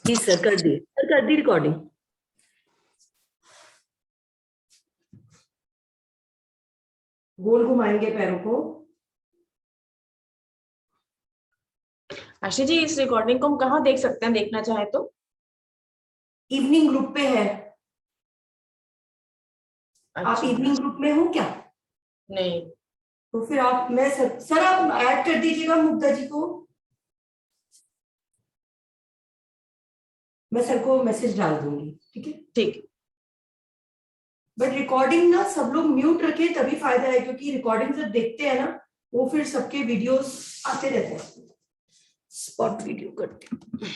जी sir, कर दी recording. गोल घुमाएंगे पैरों को। आशी जी, इस रिकॉर्डिंग को हम कहाँ देख सकते हैं, देखना चाहे तो? इवनिंग ग्रुप पे है। आप अच्छा। इवनिंग ग्रुप में हो क्या? नहीं। तो फिर आप मैं सर आप ऐड कर दीजिएगा मुग्धा जी को। मैं सर को मैसेज डाल दूंगी, ठीक है? ठीक। बट रिकॉर्डिंग ना सब लोग म्यूट रखें तभी फायदा है, क्योंकि रिकॉर्डिंग जब देखते हैं ना वो फिर सबके वीडियोस आते रहते हैं। स्पॉट वीडियो करते हैं।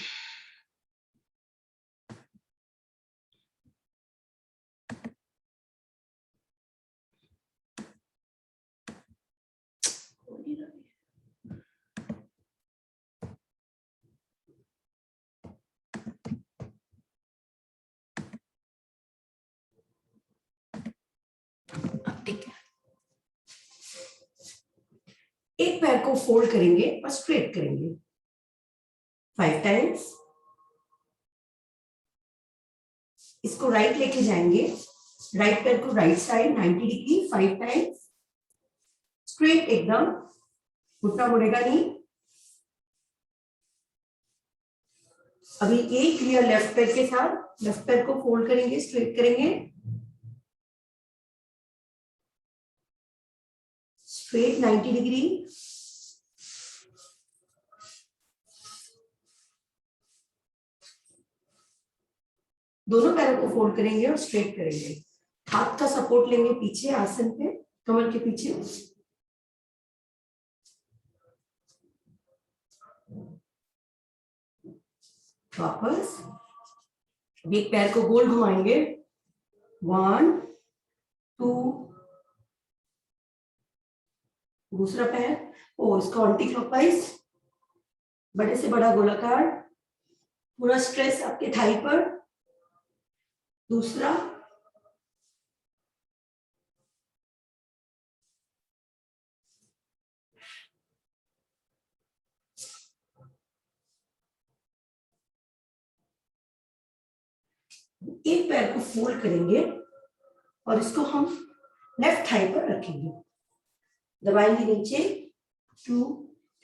ठीक है, एक पैर को फोल्ड करेंगे और स्ट्रेट करेंगे 5 टाइम्स। इसको राइट लेके जाएंगे, राइट पैर को right side 90 degree 5 times straight, एकदम घुटना मुड़ेगा नहीं। अभी एक क्रिया लेफ्ट पैर के साथ, लेफ्ट पैर को फोल्ड करेंगे, स्ट्रेट करेंगे, स्ट्रेट 90 डिग्री। दोनों पैरों को फोल्ड करेंगे और स्ट्रेट करेंगे। हाथ का सपोर्ट लेंगे पीछे आसन पे, कमर के पीछे। वापस एक पैर को गोल घुमाएंगे 1 2। दूसरा पैर इसका एंटी क्लॉकवाइज, बड़े से बड़ा गोलाकार, पूरा स्ट्रेस आपके थाई पर। दूसरा, एक पैर को फोल्ड करेंगे और इसको हम लेफ्ट थाई पर रखेंगे, दबाएंगे नीचे 2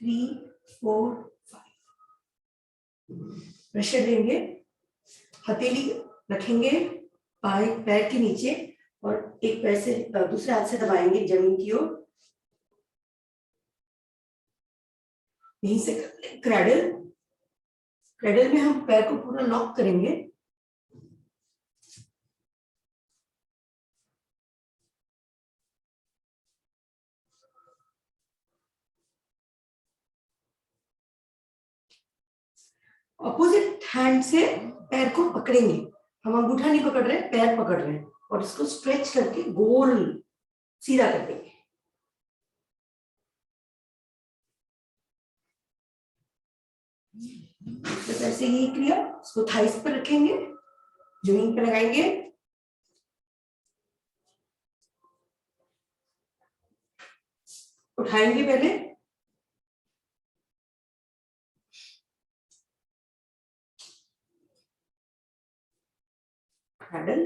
3 4 5। प्रेशर देंगे, हथेली रखेंगे पैर के नीचे और एक पैर से दूसरे हाथ से दबाएंगे जमीन की ओर। यहीं से क्रैडल, क्रैडल में हम पैर को पूरा लॉक करेंगे। ऑपोजिट हैंड से पैर को पकड़ेंगे, हम अंगूठा नहीं पकड़ रहे, पैर पकड़ रहे हैं और इसको स्ट्रेच करके गोल सीधा कर देंगे। तो ऐसे ही क्रिया, इसको थाइस पर रखेंगे, जमीन पर लगाएंगे, उठाएंगे पहले, हैंडल,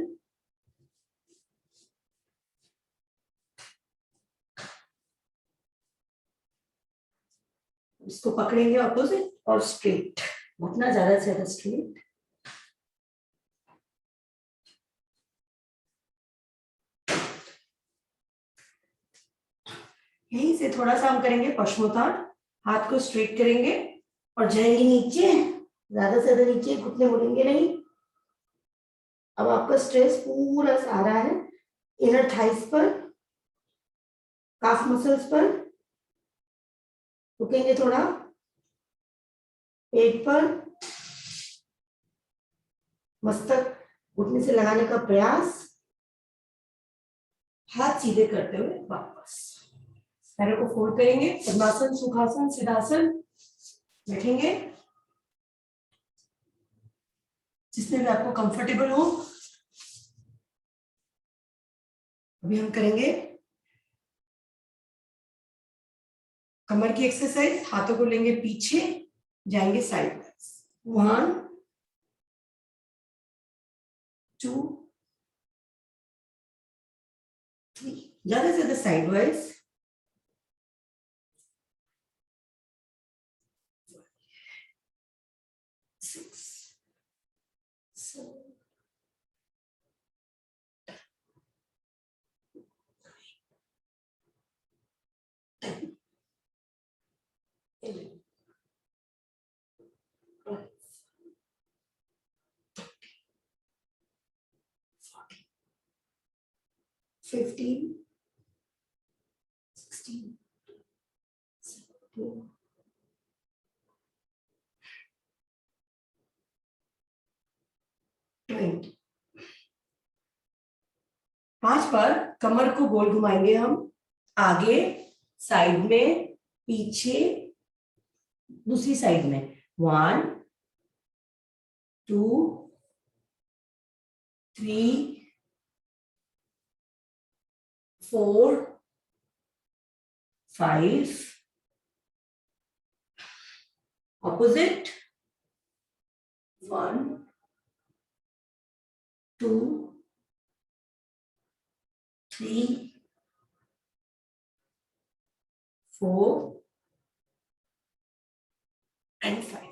इसको पकड़ेंगे ऑपोजिट और स्ट्रेट, घुटना ज्यादा से ज्यादा स्ट्रेट। यहीं से थोड़ा सा हम करेंगे पश्चिमोत्तान, हाथ को स्ट्रेट करेंगे और जाएंगे नीचे, ज्यादा से ज्यादा नीचे, घुटने मुड़ेंगे नहीं। अब आपका स्ट्रेस पूरा आ रहा है इनर थाइस पर, काफ मसल्स पर, रुकेंगे थोड़ा, पेट पर, मस्तक घुटने से लगाने का प्रयास, हाथ सीधे करते हुए वापस पैरों को फोल्ड करेंगे, पद्मासन, सुखासन, सिद्धासन, बैठेंगे जिसमें भी आपको कंफर्टेबल हो। अभी हम करेंगे कमर की एक्सरसाइज, हाथों को लेंगे पीछे, जाएंगे साइड 1 2 3 ज्यादा से ज्यादा साइड वाइज, 6 7 10 11 12 14 15 16 17 20। 5 बार कमर को गोल घुमाएंगे हम, आगे, साइड में, पीछे, दूसरी साइड में। 1 2 3 4 5 opposite 1 2 3 4 and 5।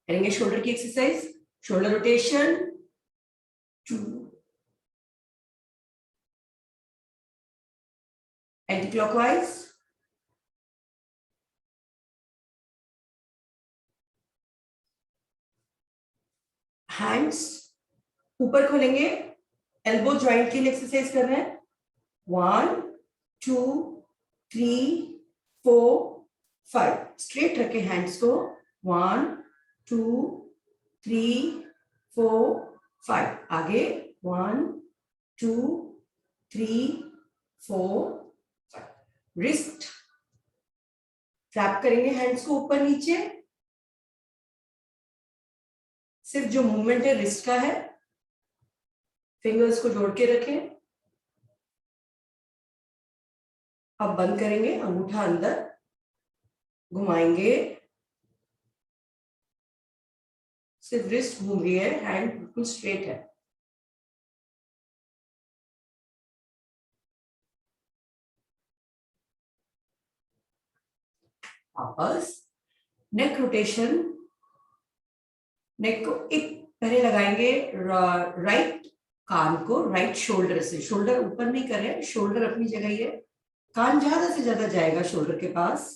करेंगे शोल्डर की exercise, shoulder rotation 2 anti clockwise, hands ऊपर खोलेंगे, एल्बो जॉइंट के लिए एक्सरसाइज कर रहे हैं। 1 2 3 4 5 स्ट्रेट रखे हैंड्स को, 1 2 3 4 5 आगे, 1 2 3 4 5। रिस्ट फ्लैप करेंगे हैंड्स को ऊपर नीचे, सिर्फ जो मूवमेंट है रिस्ट का है। फिंगर्स को जोड़ के रखें। अब बंद करेंगे, अंगूठा अंदर घुमाएंगे, सिर्फ रिस्ट घूम रही है, हैंड बिल्कुल स्ट्रेट है। वापस नेक रोटेशन, नेक को एक पहले लगाएंगे राइट कान को राइट शोल्डर से, शोल्डर ऊपर नहीं कर रहे, शोल्डर अपनी जगह ही है, कान ज्यादा से ज्यादा जाएगा शोल्डर के पास।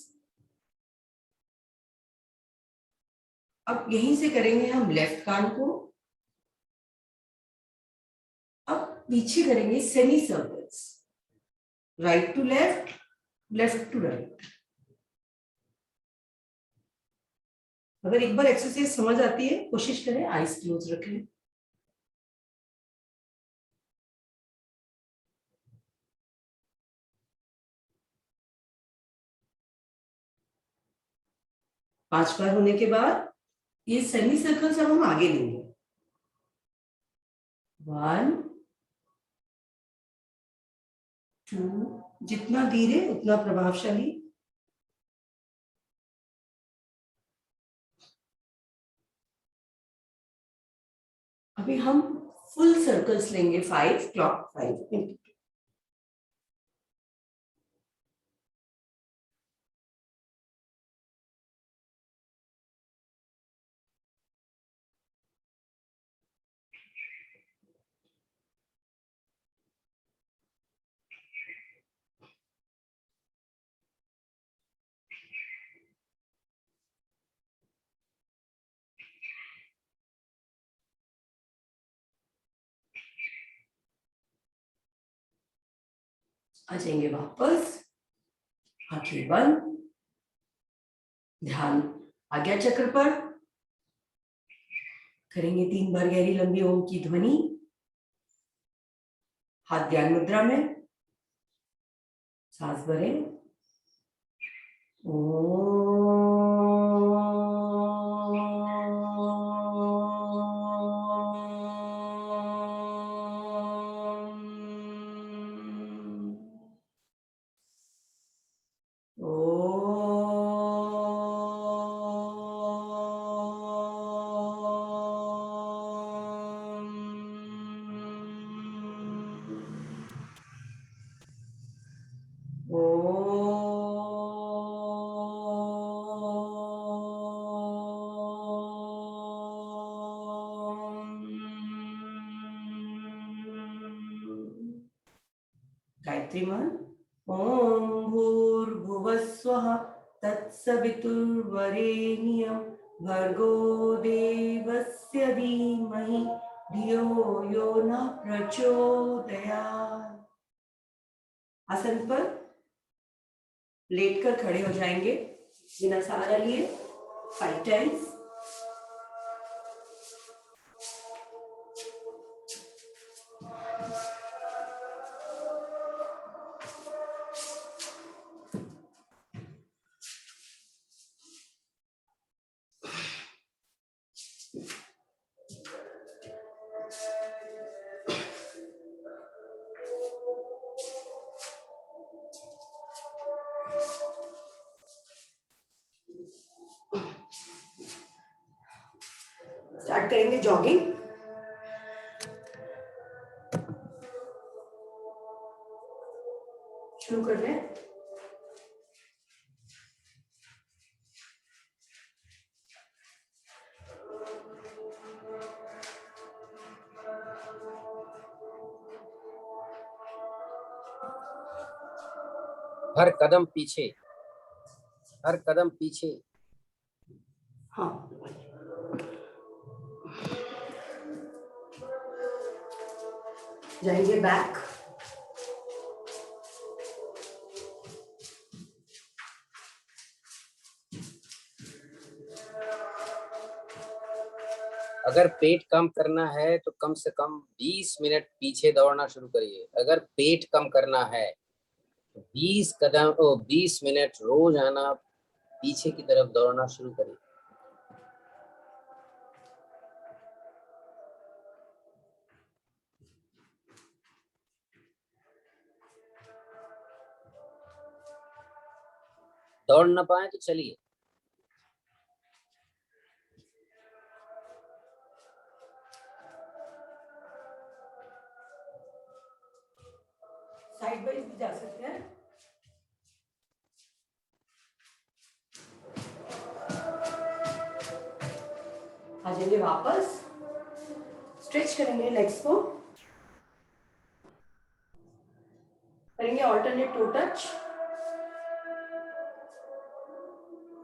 अब यहीं से करेंगे हम लेफ्ट कान को। अब पीछे करेंगे semi circles, right to left, left to right. अगर एक बार एक्सरसाइज समझ आती है, कोशिश करें आईज क्लोज रखें। पांच बार होने के बाद ये सेमी सर्कल्स अब हम आगे लेंगे। 1 2, जितना धीरे उतना प्रभावशाली। अभी हम फुल सर्कल्स लेंगे, 5 क्लॉक 5। आ जाएंगे वापस, आंखें बंद, ध्यान आज्ञा चक्र पर। करेंगे 3 बार गहरी लंबी ओम की ध्वनि, हाथ ध्यान मुद्रा में, सांस भरें। गायत्री मंत्र। ओम भूर्भुवः स्वः तत्सवितुर्वरेण्यं भर्गो देवस्य धीमहि धियो यो न प्रचोदयात्। आसन पर लेटकर खड़े हो जाएंगे बिना सहारा लिए 5 टाइम्स। स्टार्ट करेंगे जॉगिंग। शुरू कर रहे हैं। हर कदम पीछे, हर कदम पीछे। हाँ, जाएंगे बैक। अगर पेट कम करना है तो कम से कम 20 मिनट पीछे दौड़ना शुरू करिए। अगर पेट कम करना है तो 20 मिनट रोज आना पीछे की तरफ दौड़ना शुरू करिए। दौड़ ना पाए तो चलिए। साइड वाइज भी जा सकते हैं। आ जाएंगे वापस, स्ट्रेच करेंगे लेग्स को, करेंगे ऑल्टरनेट टो टच।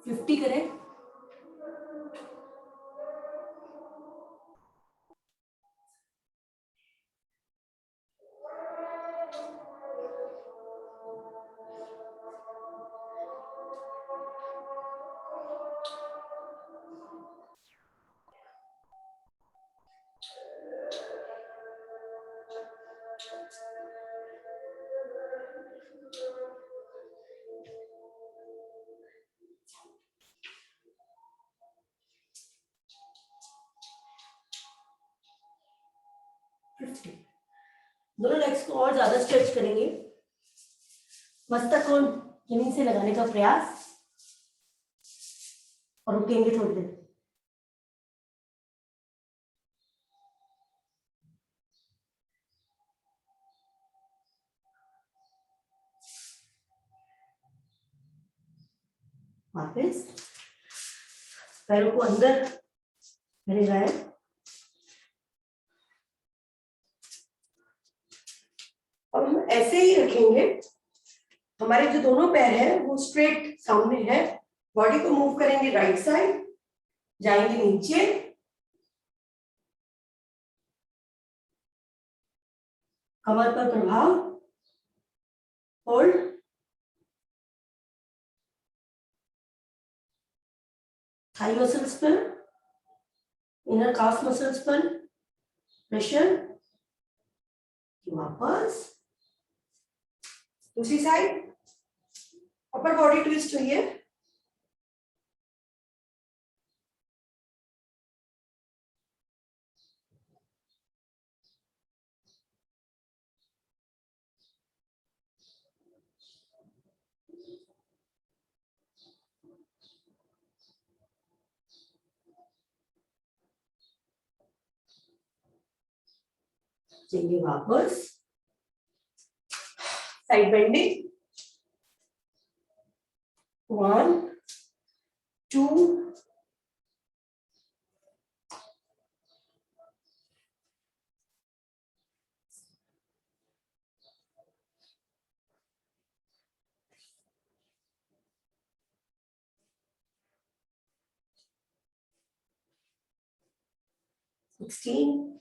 50 करें। दोनों लेग्स को और ज्यादा स्ट्रेच करेंगे। मस्तक को जमीन से लगाने का प्रयास और रुकेंगे थोड़ी देर। वापस पैरों को अंदर ले जाए। और हम ऐसे ही रखेंगे। हमारे जो दोनों पैर हैं वो स्ट्रेट सामने है। बॉडी को मूव करेंगे राइट साइड, जाएंगे नीचे, कमर पर प्रभाव, होल्ड, थाई मसल्स पर, इनर काफ मसल्स पर प्रेशर। वापस दूसरी साइड, अपर बॉडी ट्विस्ट हुई है। चलिए वापस साइड बेंडिंग। 1 2 3 16,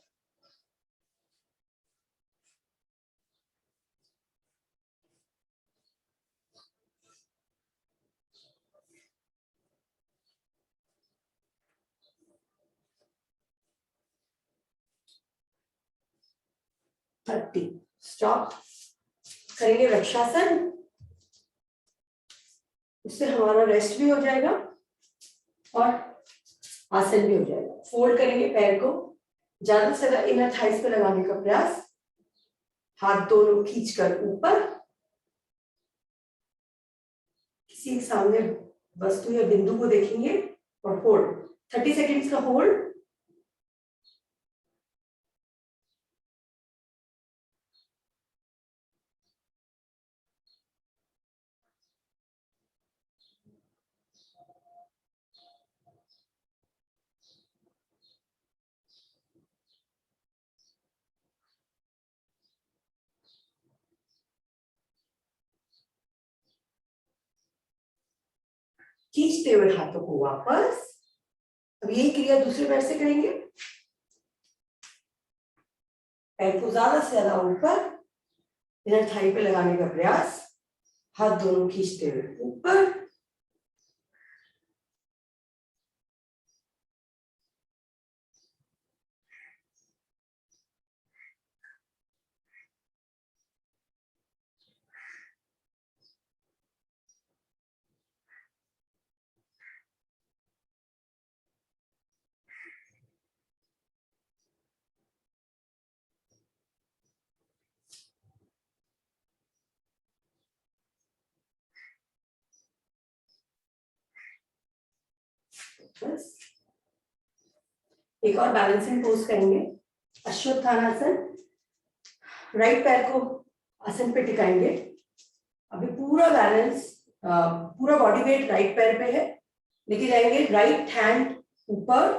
30. स्टॉप करेंगे वृक्षासन, उससे हमारा रेस्ट भी हो जाएगा और आसन भी हो जाएगा। फोल्ड करेंगे पैर को, ज्यादा से ज्यादा इनर थाइस पे लगाने का प्रयास, हाथ दोनों खींचकर ऊपर, किसी सामने वस्तु या बिंदु को देखेंगे और होल्ड, 30 सेकेंड्स का होल्ड। खींचते हुए हाथों को वापस। अब यही क्रिया दूसरे पैर से करेंगे। पैर को ज्यादा से ज्यादा ऊपर, इनर थाई पे लगाने का प्रयास, हाथ दोनों खींचते हुए ऊपर। बस एक और बैलेंसिंग पोज करेंगे, अश्वत्थानासन। राइट पैर को आसन पे टिकाएंगे। अभी पूरा बैलेंस, पूरा बॉडी वेट राइट पैर पे है, लेके जाएंगे राइट हैंड ऊपर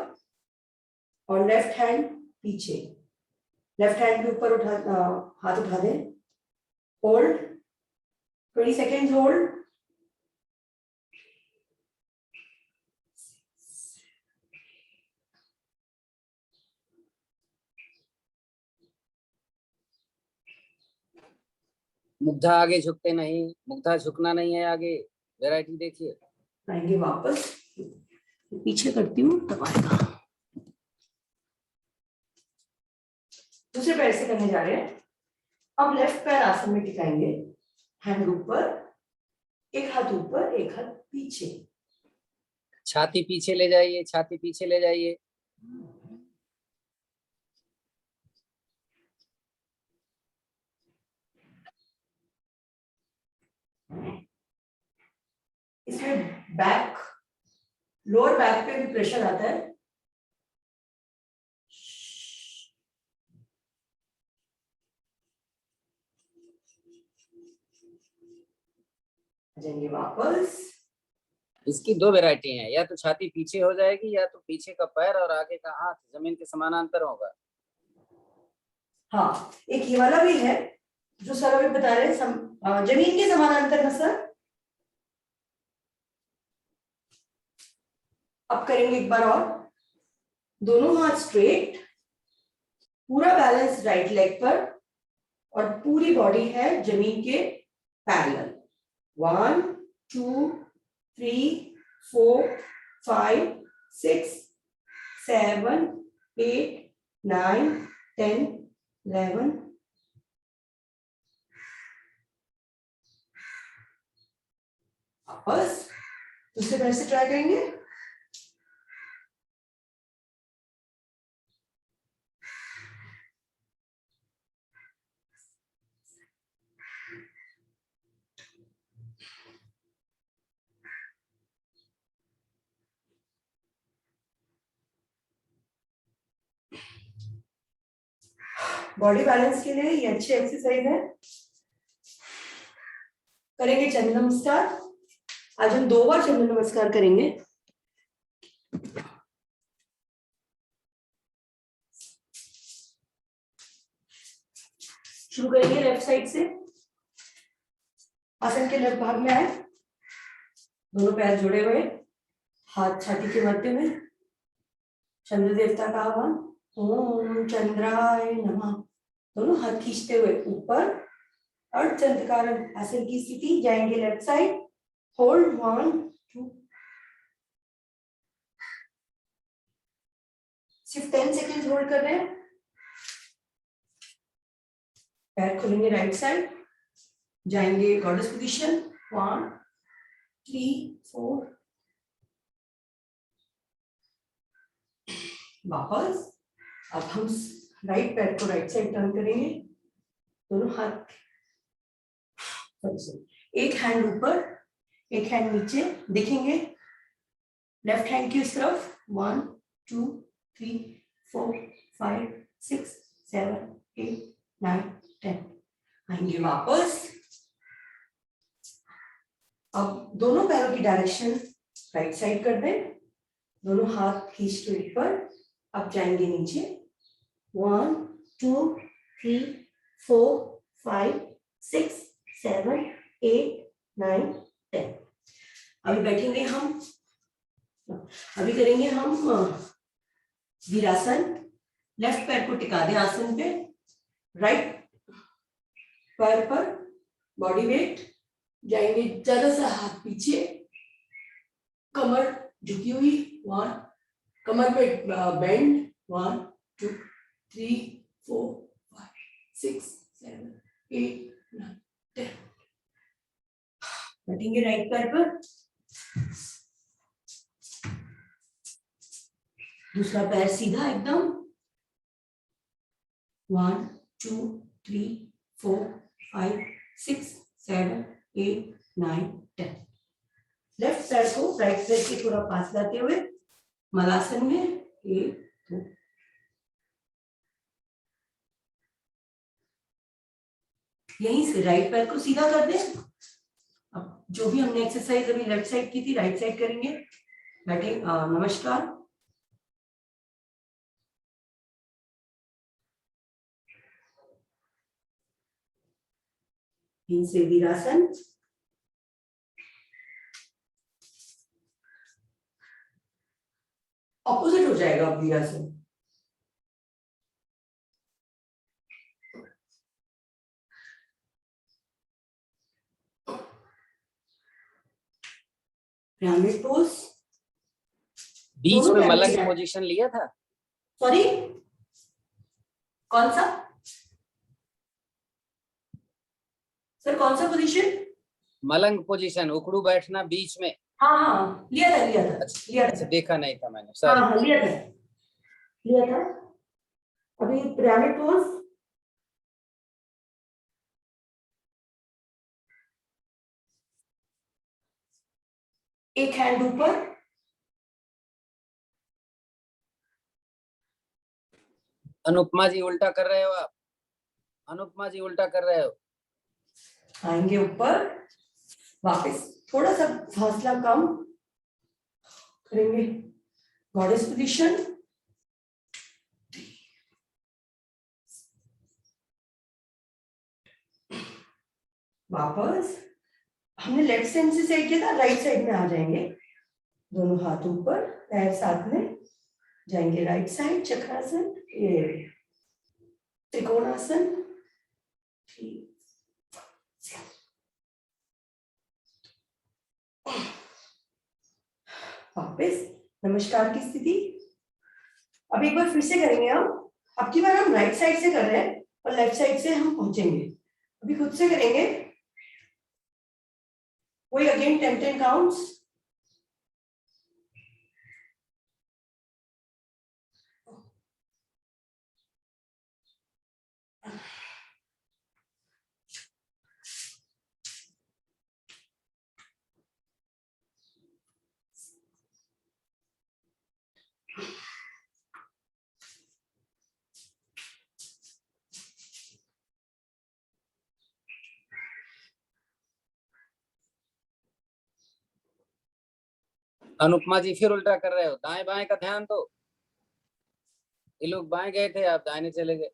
और लेफ्ट हैंड पीछे। लेफ्ट हैंड भी ऊपर उठा, हाथ उठा दें। Hold 20 seconds, hold. मुग्धा आगे झुकते नहीं, मुग्धा झुकना नहीं है आगे। वैरायटी देखिए। आएंगे वापस, पीछे करती हूँ तब आएगा। दूसरे पैर से करने जा रहे हैं। अब लेफ्ट पैर आसन में टिकाएंगे, हैंड ऊपर, एक हाथ ऊपर एक हाथ पीछे। छाती पीछे ले जाइए, छाती पीछे ले जाइए। इसमें बैक, लोअर बैक पे भी प्रेशर आता है। जाएंगे वापस। इसकी दो वैरायटी हैं, या तो छाती पीछे हो जाएगी या तो पीछे का पैर और आगे का हाथ जमीन के समानांतर होगा। हाँ, एक ये वाला भी है जो सर अभी बता रहे हैं, जमीन के समानांतर ना सर। अब करेंगे एक बार और, दोनों हाथ स्ट्रेट, पूरा बैलेंस राइट लेग पर और पूरी बॉडी है जमीन के पैरेलल। 1 2 3 4 5 6 7 8 9 10 11। बस दूसरे पैर से ट्राई करेंगे। बॉडी बैलेंस के लिए ये अच्छी एक्सरसाइज है। करेंगे चंद्र नमस्कार। आज हम 2 बार चंद्र नमस्कार करेंगे। शुरू करेंगे लेफ्ट साइड से। आसन के लेफ्ट भाग में आए, दोनों पैर जुड़े हुए, हाथ छाती के मध्य में, चंद्र देवता का आह्वान। ओम चंद्राय नमः। दोनों हाथ खींचते हुए ऊपर, अर्धचंद्राकार आसन की स्थिति, जाएंगे लेफ्ट साइड, होल्ड 1 2, सिर्फ 10 सेकेंड होल्ड कर रहे हैं। पैर खोलेंगे राइट साइड, जाएंगे गॉडेस पोजीशन 1 3 4, वापस। अब हम राइट पैर को राइट साइड टर्न करेंगे, दोनों हाथ, एक हैंड ऊपर एक हैंड नीचे, देखेंगे लेफ्ट हैंड की उस तरफ, 1 2 3 4 5 6 7 8 9 10। आएंगे वापस। अब दोनों पैरों की डायरेक्शन राइट साइड कर दें, दोनों हाथ खींचते ऊपर, अब जाएंगे नीचे, 1 2 3 4 5 6 7 8 9 10। अभी बैठेंगे हम, अभी करेंगे हम वीरासन। लेफ्ट पैर को टिका दें आसन पे, राइट पैर पर बॉडी वेट, जाएंगे ज्यादा सा हाथ पीछे, कमर झुकी हुई, 1, कमर पे बेंड, 1 2 3 4 5 6 7 8 9 10। बैठेंगे राइट पैर पर, दूसरा पैर सीधा एकदम, 1 2 3 4 5 6 7 8 9 10। लेफ्ट पैर को राइट पैर के थोड़ा पास लाते हुए मलासन में, 1 2, यहीं से राइट पैर को सीधा कर दें। अब जो भी हमने एक्सरसाइज अभी लेफ्ट साइड की थी, राइट साइड करेंगे। बैठे, नमस्कार। यहीं से वीरासन, ऑपोजिट हो जाएगा अब वीरासन। पिरामिड पोज, बीच दोनों में पैर मलंग की- पोजीशन लिया था। सॉरी, कौन सा सर, कौन सा पोजीशन? मलंग पोजीशन, उखड़ू बैठना बीच में। हाँ हाँ, लिया था लिया था लिया अच्छा, था। देखा नहीं था मैंने, हाँ सॉरी। हाँ, लिया था लिया था। अभी पिरामिड पोज, एक हैंड ऊपर, अनुपमा जी उल्टा कर रहे हो आप, अनुपमा जी उल्टा कर रहे हो। आएंगे ऊपर, वापस थोड़ा सा हौसला कम करेंगे, गॉडेस पोजीशन, वापस। हमने लेफ्ट साइड से सेट किया था, राइट साइड में आ जाएंगे, दोनों हाथ ऊपर, पैर साथ में, जाएंगे राइट साइड, चक्रासन, ये त्रिकोणासन, वापस नमस्कार की स्थिति। अब एक बार फिर से करेंगे हम, अब की बार हम राइट साइड से कर रहे हैं और लेफ्ट साइड से हम पहुंचेंगे। अभी खुद से करेंगे, वही अगेन 10 काउंट्स। अनुपमा जी फिर उल्टा कर रहे हो, दाएं बाएं का ध्यान दो। ये लोग बाएं गए थे, आप दाहिने चले गए।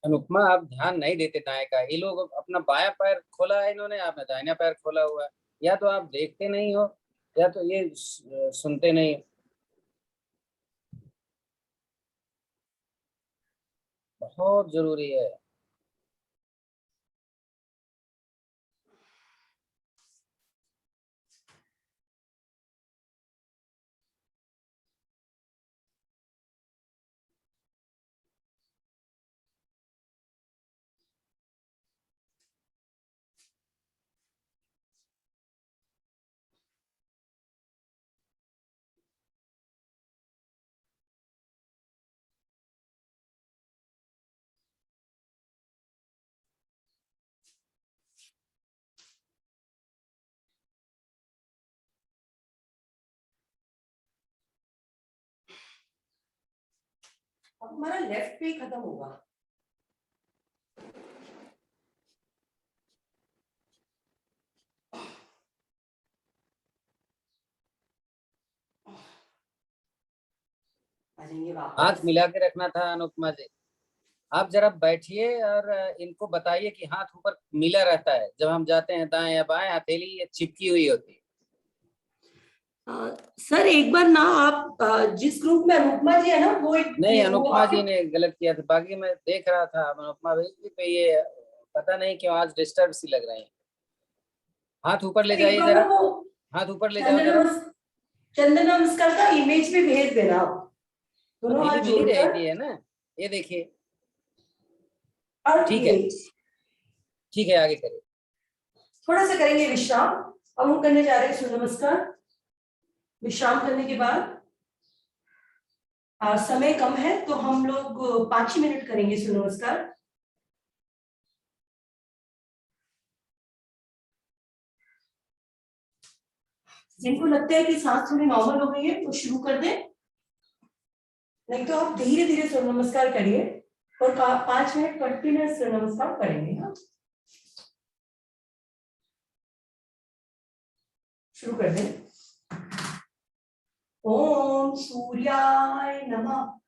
अनुपमा आप ध्यान नहीं देते दाएं का, ये लोग अपना बायां पैर खोला है इन्होंने, आपने दाहिना पैर खोला हुआ है। या तो आप देखते नहीं हो या तो ये सुनते नहीं हो। बहुत जरूरी है। अब हमारा लेफ्ट पे ही खत्म होगा। आ जाएंगे हाथ वापस। मिला के रखना था अनुपमा जी। आप जरा बैठिए और इनको बताइए कि हाथ ऊपर मिला रहता है, जब हम जाते हैं दाएं या बाएं हथेली ये चिपकी हुई होती है। सर एक बार ना आप जिस ग्रुप में अनुपमा जी है ना वो नहीं, वो अनुपमा आपके जी ने गलत किया था, बाकी मैं देख रहा था अनुपमा जी पे ये पता नहीं क्यों आज डिस्टर्ब सी लग रहे हैं। हाथ ऊपर ले एक जाइए बार ना जरा, वो हाथ ऊपर ले जाओ चंद्र जरा। चंद्र नमस्कार का इमेज भी भेज देना आप, दोनों हथेली हाथ मिली जोड़कर। रहती है ना, ये देखिए। और ठीक ये है, ठीक है, आगे करिए। थोड़ा सा करेंगे विश्राम। अब हम करने जा रहे हैं सूर्य नमस्कार। विश्राम करने के बाद समय कम है तो हम लोग 5 ही मिनट करेंगे सूर्य नमस्कार। जिनको लगता है कि सांस थोड़ी नॉर्मल हो गई है तो शुरू कर दें, नहीं तो आप धीरे धीरे सूर्य नमस्कार करिए और 5 मिनट कंटिन्यूस सूर्य नमस्कार करेंगे। हाँ, शुरू कर दें। ओम सूर्याय नमः।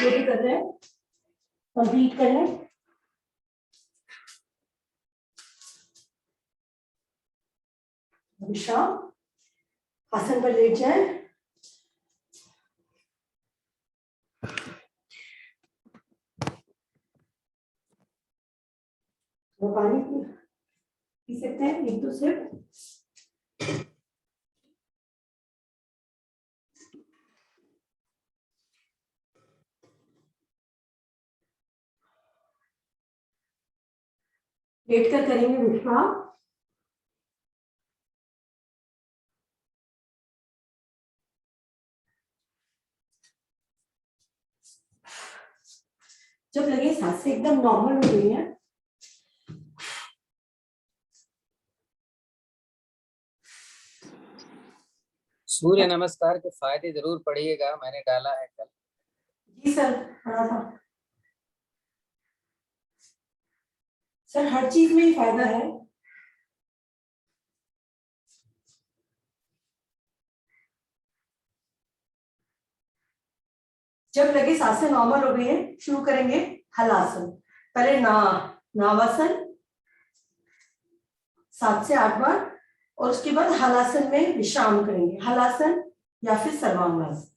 जो भी कर रहे हैं कंप्लीट कर लें। विश्राम, आसन पर लेट जाए। वो पानी पी सकते हैं एक दो सिप। लेट कर करेंगे विश्राम। जब लगे सांसें एकदम नॉर्मल हो गई हैं, सूर्य नमस्कार के फायदे जरूर पढ़िएगा, मैंने डाला है कल। जी सर, पढ़ा था सर, हर चीज में ही फायदा है। जब लगे सांसें नॉर्मल हो गई है, शुरू करेंगे हलासन। पहले नावासन 7 से 8 बार, और उसके बाद हलासन में विश्राम करेंगे, हलासन या फिर सर्वांगासन।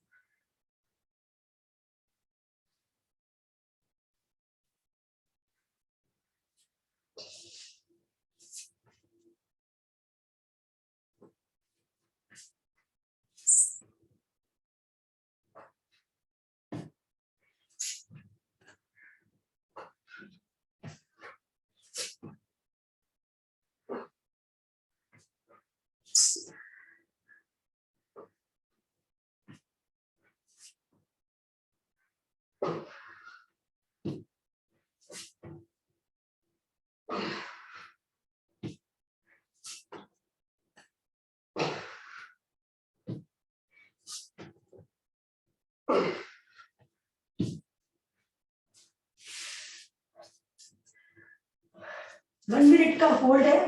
वन मिनट का होल्ड है।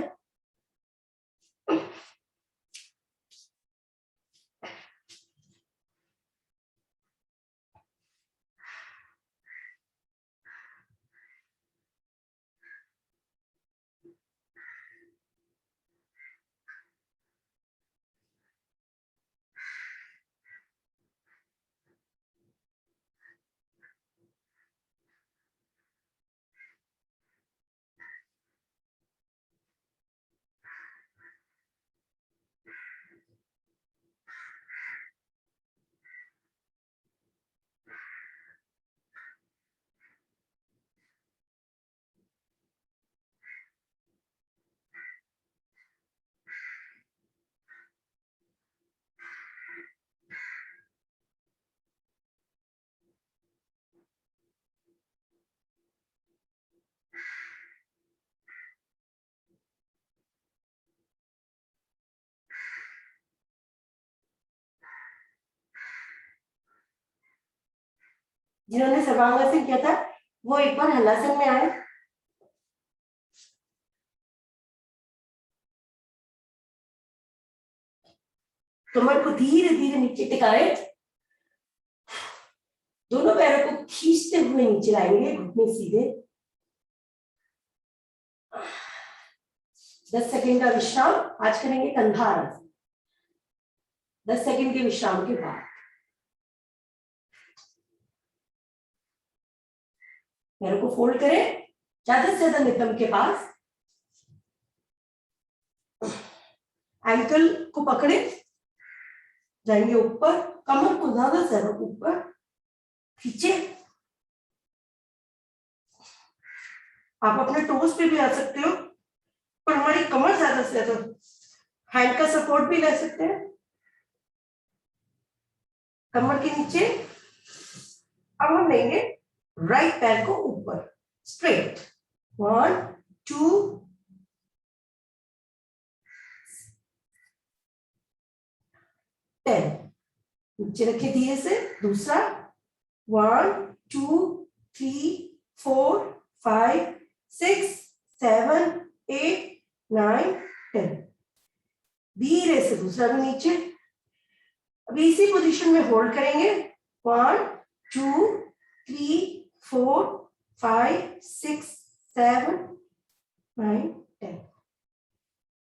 जिन्होंने सर्वांगासन किया था वो एक बार हलासन में आए। कमर को धीरे धीरे नीचे टिकाए, दोनों पैरों को खींचते हुए नीचे लाएंगे, घुटने सीधे। 10 सेकंड का विश्राम। आज करेंगे कंधार आसन। 10 सेकंड के विश्राम के बाद पैरों को फोल्ड करें, ज्यादा से ज्यादा नितंब के पास। एंकल को पकड़े, जाएंगे ऊपर, कमर को ज्यादा से ज्यादा ऊपर खींचे। आप अपने टोस पे भी आ सकते हो, पर हमारी कमर ज्यादा से ज्यादा, हैंड का सपोर्ट भी ले सकते हैं कमर के नीचे। अब हम लेंगे राइट पैर को ऊपर स्ट्रेट। 1 2 10, नीचे रखे धीरे से। दूसरा 1 2 3 4 5 6 7 8 9 10, धीरे से दूसरा भी नीचे। अभी इसी पोजीशन में होल्ड करेंगे। 1 2 3 4 5 6 7 9 10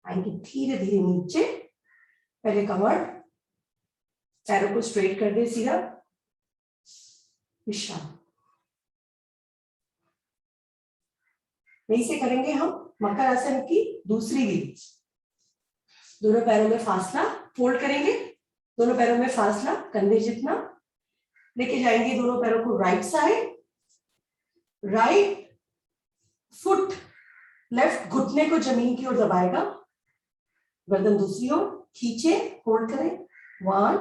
आएंगे धीरे धीरे नीचे। पहले कमर, पैरों को स्ट्रेट कर दे सीधा, विश्राम। यहीं से करेंगे हम मकर आसन की दूसरी विधि। दोनों पैरों में फासला फोल्ड करेंगे, दोनों पैरों में फासला कंधे जितना लेके जाएंगे। दोनों पैरों को right side, right foot left घुटने को जमीन की ओर दबाएगा, गर्दन दूसरी ओर खींचे, होल्ड करें। 1,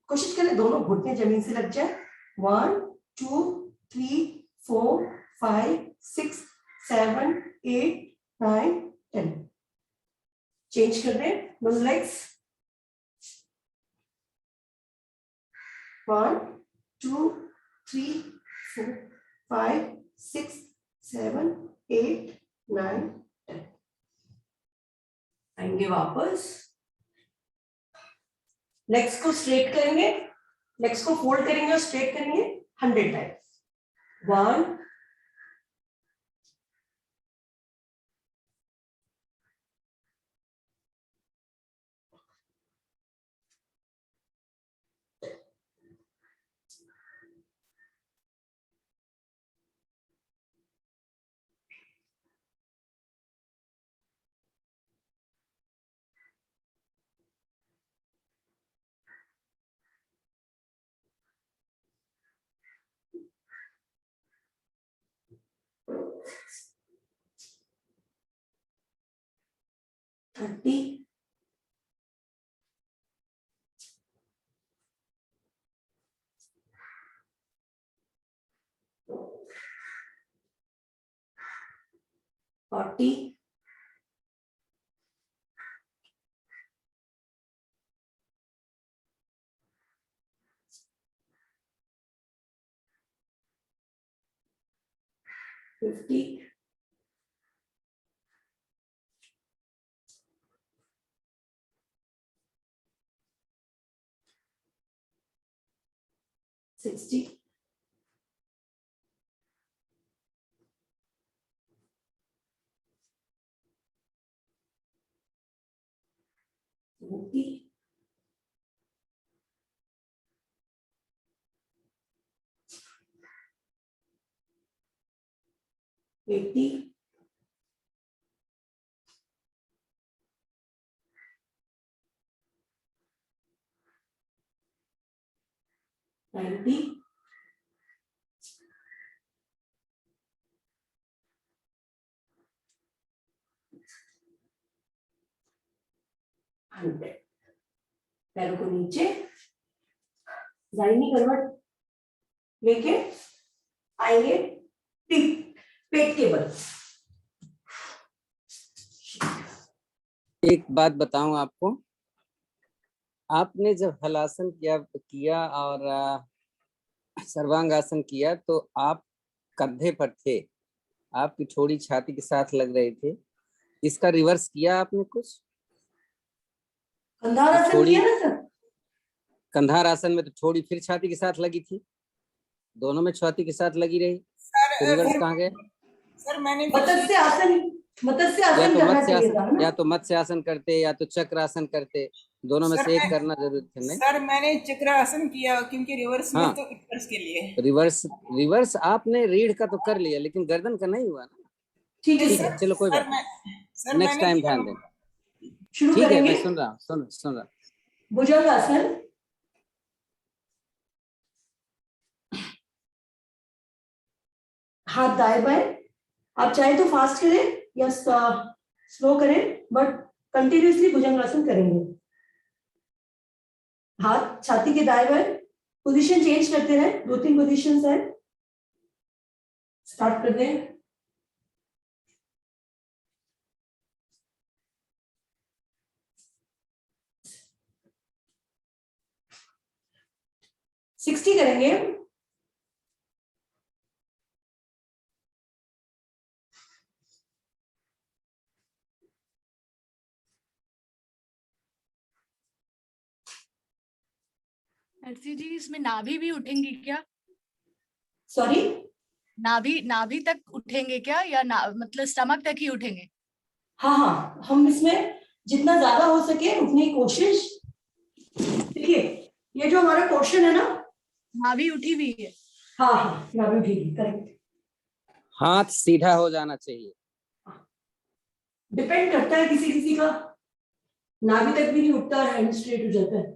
कोशिश करें दोनों घुटने जमीन से लग जाए। 1 2 3 4 5 6 7 8 9 10 चेंज कर दें दोनों लेग्स। 1 2 3 4 5 6 7 8 9 10 आएंगे वापस। लेग्स को स्ट्रेट करेंगे, लेग्स को फोल्ड करेंगे और स्ट्रेट करेंगे 100 टाइम्स। 1 30 40 50 60 70 80 90 100 पैरों को नीचे, दाहिनी करवट लेके आएंगे पेट के बल। एक बात बताऊं आपको, आपने जब हलासन किया और सर्वांगासन किया तो आप कंधे पर थे, आपकी थोड़ी छाती के साथ लग रहे थे। इसका रिवर्स किया आपने कुछ? कंधार आसन थोड़ी किया ना सर? कंधार आसन में तो थोड़ी फिर छाती के साथ लगी थी, दोनों में छाती के साथ लगी रही, तो रिवर्स कहाँ गए? सर मैंने मत्स्य आसन करना चाहिए था ना? या तो मत्स्य आसन करते या तो चक्र आसन करते, दोनों में से एक करना जरूरी था। नहीं सर मैंने चक्रासन किया क्योंकि रिवर्स में हाँ। तो रिवर्स के लिए रिवर्स आपने रीढ़ का तो कर लिया लेकिन गर्दन का नहीं हुआ ना। ठीक है ठीक है, सर, चलो कोई बात सर नेक्स्ट टाइम किया। ध्यान देना। शुरू ठीक है, करेंगे। मैं सुन रहा हूँ, सुन रहा। भुजंग आसन, हाथ दाएं बाएं, आप चाहे तो फास्ट करें या स्लो करें, बट कंटिन्यूअसली भुजंगासन करेंगे। हाथ छाती के दाएं बाएं, पोजीशन चेंज करते रहे, 2-3 पोजीशंस है। स्टार्ट कर दें। सिक्सटी करेंगे। अर्ची जी, इसमें नाभि भी उठेंगी क्या? सॉरी, नाभि नाभि तक उठेंगे क्या, या मतलब स्टमक तक ही उठेंगे? हाँ हाँ, हम इसमें जितना ज्यादा हो सके उतनी कोशिश। देखिए, ये जो हमारा पोर्शन है ना, नाभि उठी हुई है। हाँ हाँ, नाभि ठीक, करेक्ट। हाथ सीधा हो जाना चाहिए। डिपेंड करता है, किसी किसी का नाभि तक भी नहीं उठता और हैंड स्ट्रेट हो जाता है।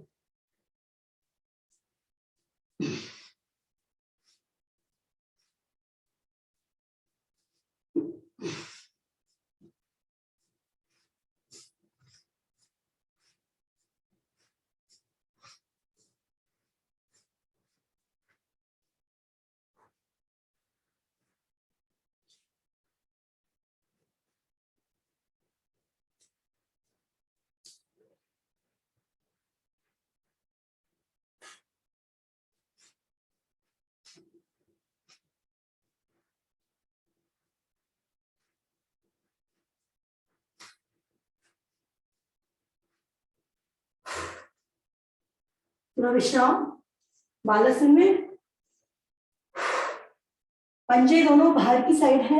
पूरा विश्राम। बालासन में पंजे दोनों बाहर की साइड है,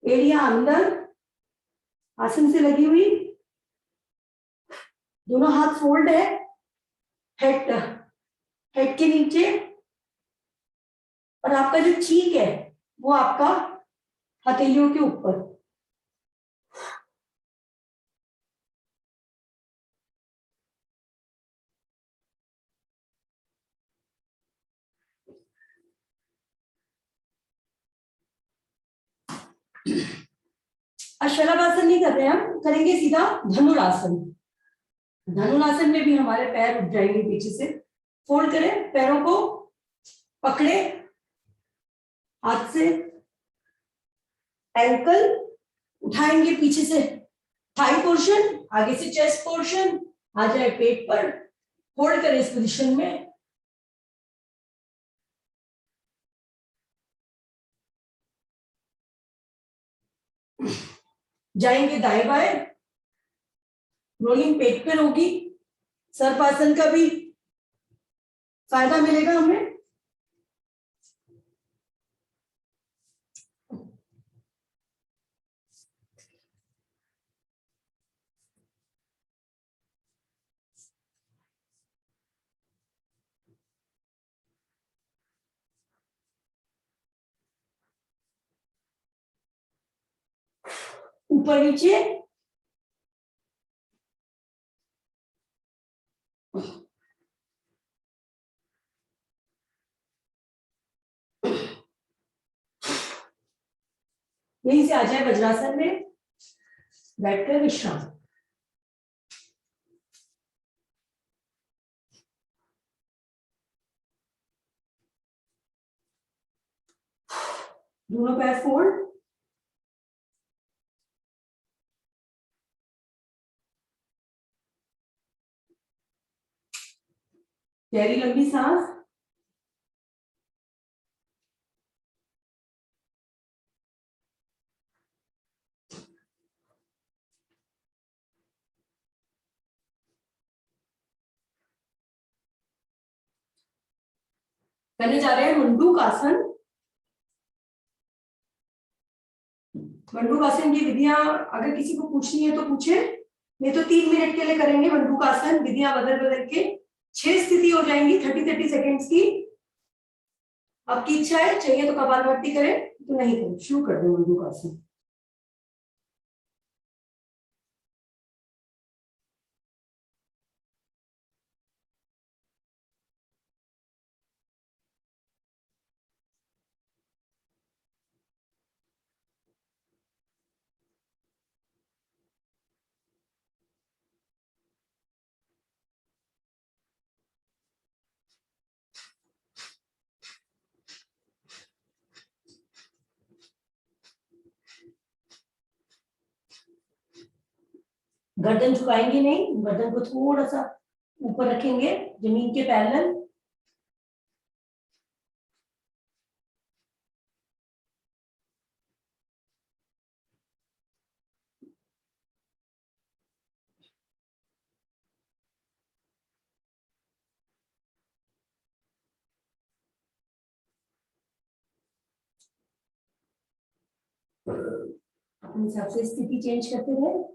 एड़ियां अंदर आसन से लगी हुई, दोनों हाथ फोल्ड है, हेड हेड के नीचे, और आपका जो चीक है वो आपका हथेलियों के ऊपर। आज शलभासन नहीं कर रहे हैं, हम करेंगे सीधा धनुरासन। धनुरासन में भी हमारे पैर उठ जाएंगे पीछे से। फोल्ड करें, पैरों को पकड़े हाथ से, एंकल उठाएंगे पीछे से, थाई पोर्शन, आगे से चेस्ट पोर्शन आ जाए पेट पर, होल्ड करें इस पोजीशन में। जाएंगे दाएं बाएं, रोलिंग पेट पर होगी। सर्पासन का भी फायदा मिलेगा हमें। ऊपर नीचे, यहीं से आ जाए वज्रासन में, बैठकर विश्राम। दोनों पैर फोल्ड, गहरी लंबी सांस। करने जा रहे हैं मंडूक आसन। मंडूक आसन की विधियां अगर किसी को पूछनी है तो पूछे, नहीं तो 3 मिनट के लिए करेंगे मंडूक आसन। विधियां बदल बदल के 6 स्थिति हो जाएंगी 30-30 सेकेंड्स की। आपकी इच्छा है, चाहिए तो कपालभाति करें, तो नहीं करें। शुरू कर दो मंडूक आसन। गर्दन झुकाएंगे नहीं, गर्दन को थोड़ा सा ऊपर रखेंगे जमीन के पैरेलल। अपने हिसाब से स्थिति चेंज करते रहे।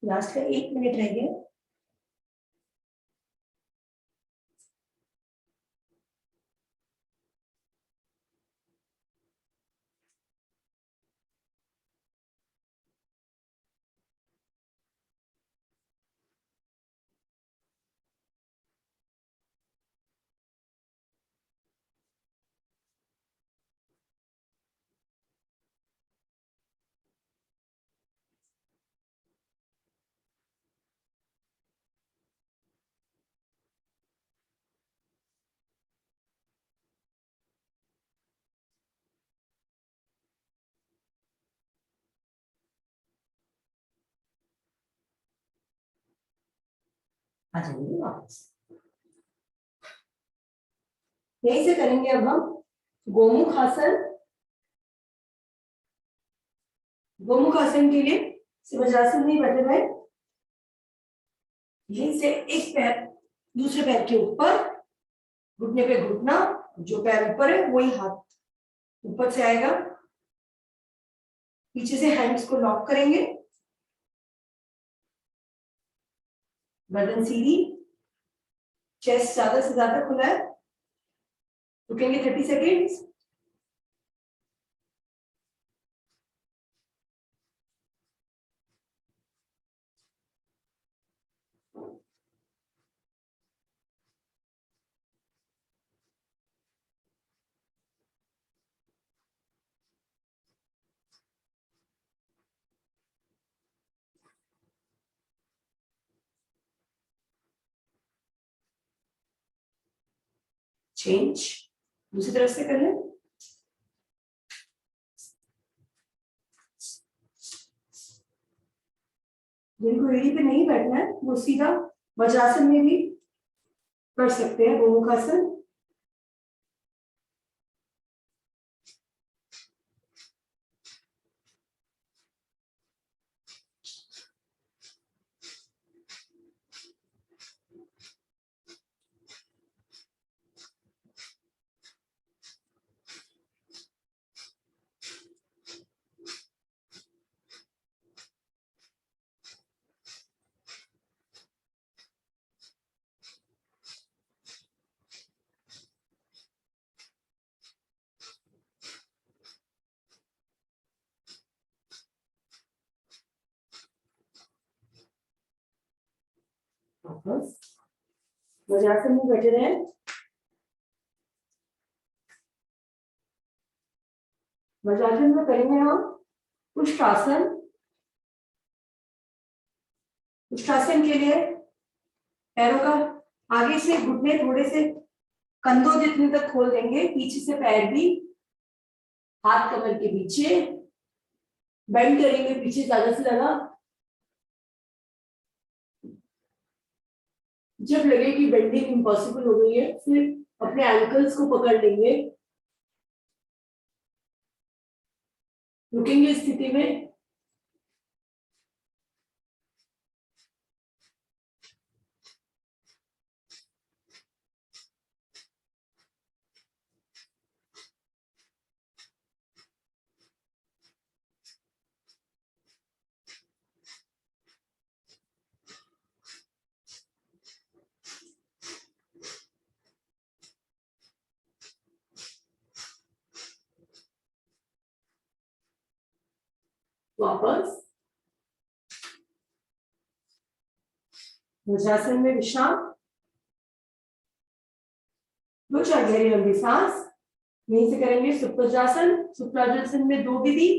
लास्ट का 1 मिनट रह गया। आ जाएंगे वापस। यहीं से करेंगे अब हम गोमुख आसन। गोमुख आसन के लिए वज्रासन में बैठे रहे। यहीं से एक पैर दूसरे पैर के ऊपर, घुटने पे घुटना, जो पैर ऊपर है वही हाथ ऊपर से आएगा। पीछे से हैंड्स को लॉक करेंगे, गर्दन सीधी, चेस्ट ज्यादा से ज्यादा खुला है। रुकेंगे 30 सेकेंड्स। चेंज दूसरी तरफ से कर लें। जिनको एड़ी पे नहीं बैठना है वो सीधा वज्रासन में भी कर सकते हैं, गोमुख आसन। वज्रासन में बैठे रहे। वज्रासन में करेंगे हम उष्ट्रासन। उष्ट्रासन के लिए पैरों का आगे से घुटने थोड़े से कंधों जितने तक खोल देंगे, पीछे से पैर भी, हाथ कमर के पीछे बेंड करेंगे, पीछे ज्यादा से ज्यादा। जब लगे कि बेंडिंग इम्पॉसिबल हो गई है, फिर अपने एंकल्स को पकड़ लेंगे। रुकेंगे इस स्थिति में। वापस वज्रासन में विश्राम। 2-4 गहरी लंबी सांस। यहीं से करेंगे सुप्तासन। सुप्तासन में 2 विधि,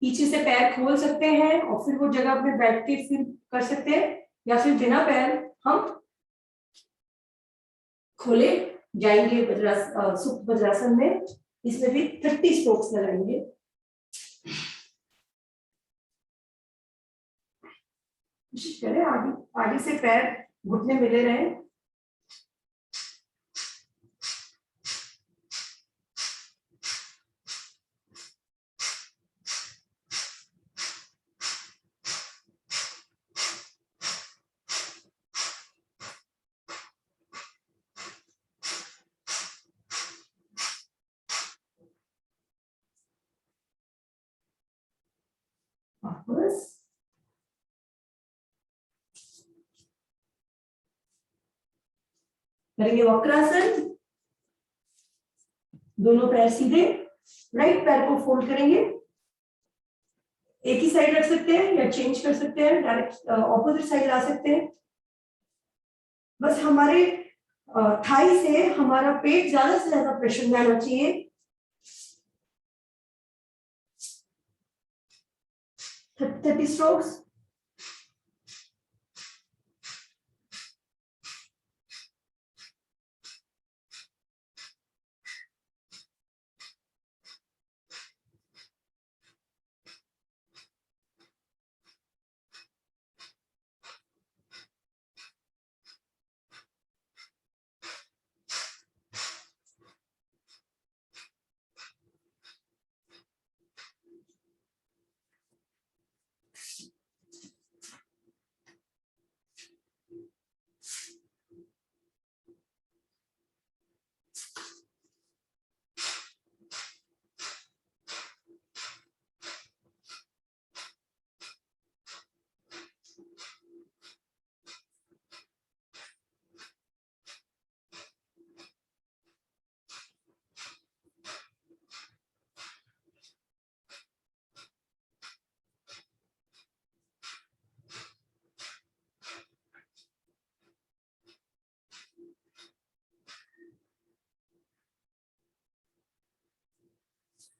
पीछे से पैर खोल सकते हैं और फिर वो जगह पे बैठ के फिर कर सकते हैं, या फिर बिना पैर हम खोले जाएंगे सुप्त वज्रासन में। इसमें भी 30 स्ट्रोक्स लगाएंगे। कोशिश करें आगे आगे से पैर घुटने मिले रहे। वापस करेंगे वक्रासन। दोनों पैर सीधे, राइट पैर को फोल्ड करेंगे। एक ही साइड रख सकते हैं या चेंज कर सकते हैं, डायरेक्ट ऑपोजिट साइड ला सकते हैं। बस हमारे थाई से हमारा पेट ज्यादा से ज्यादा प्रेशर में आना चाहिए। 30 स्ट्रोक्स।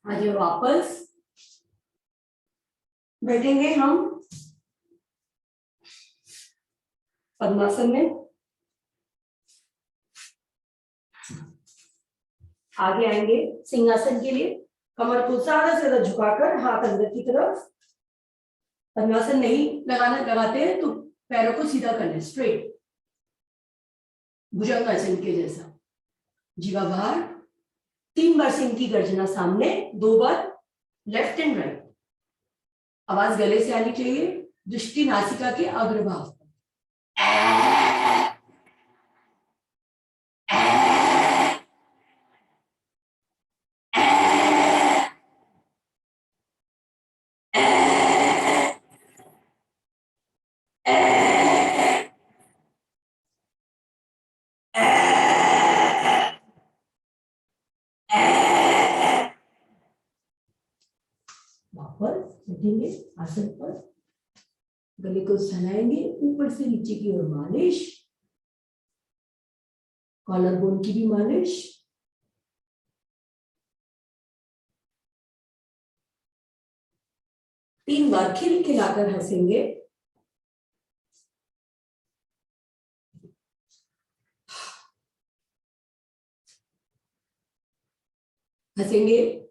आज वापस बैठेंगे हम पद्मासन में। आगे आएंगे सिंहासन के लिए, कमर को ज्यादा से ज्यादा झुकाकर हाथ अंदर की तरफ। पद्मासन नहीं लगाते हैं तो पैरों को सीधा कर ले, स्ट्रेट, भुजंगासन के जैसा। जीवा बाहर। 3 बार सिंह की गर्जना सामने, 2 बार लेफ्ट एंड राइट। आवाज गले से आनी चाहिए, दृष्टि नासिका के अग्रभाग। वापस बैठेंगे आसन पर, गले को सहलाएंगे, ऊपर से नीचे की ओर मालिश, कॉलर बोन की भी मालिश। तीन बार खिलखिलाकर हंसेंगे। हंसेंगे,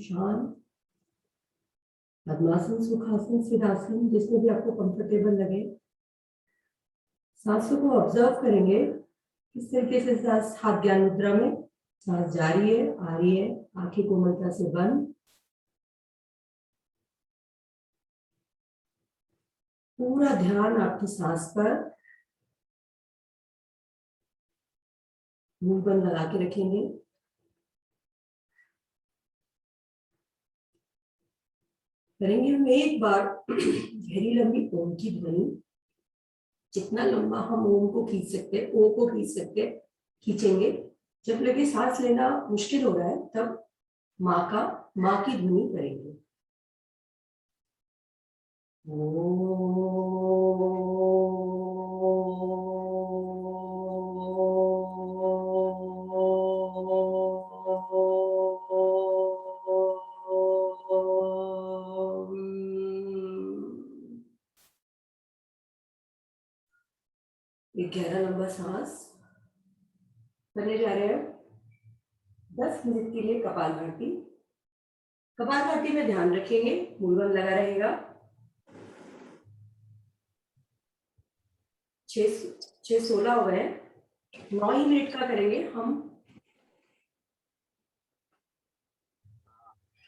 शांत। पद्मासन, सुखासन, सिद्धासन, जिसमें भी आपको कंफर्टेबल लगे। सांसों को ऑब्जर्व करेंगे किस तरीके से सांस हाथ ज्ञान मुद्रा में सांस जा रही है, आ रही है, आंखें कोमलता से बंद। पूरा ध्यान आपकी सांस पर, मुंह बंद लगा के रखेंगे। करेंगे हम एक बार गहरी लंबी ओम की ध्वनि। जितना लंबा हम ओम को खींच सकते, ओ को खींच सकते, खींचेंगे। जब लगे सांस लेना मुश्किल हो रहा है तब माँ की ध्वनि करेंगे। एक गहरा लंबा सांस करने जा रहे हैं। 10 मिनट के लिए कपालभाति। कपालभाति में ध्यान रखेंगे, मुंह बंद लगा रहेगा। 6:16 हो गए, 9 ही मिनट का करेंगे हम।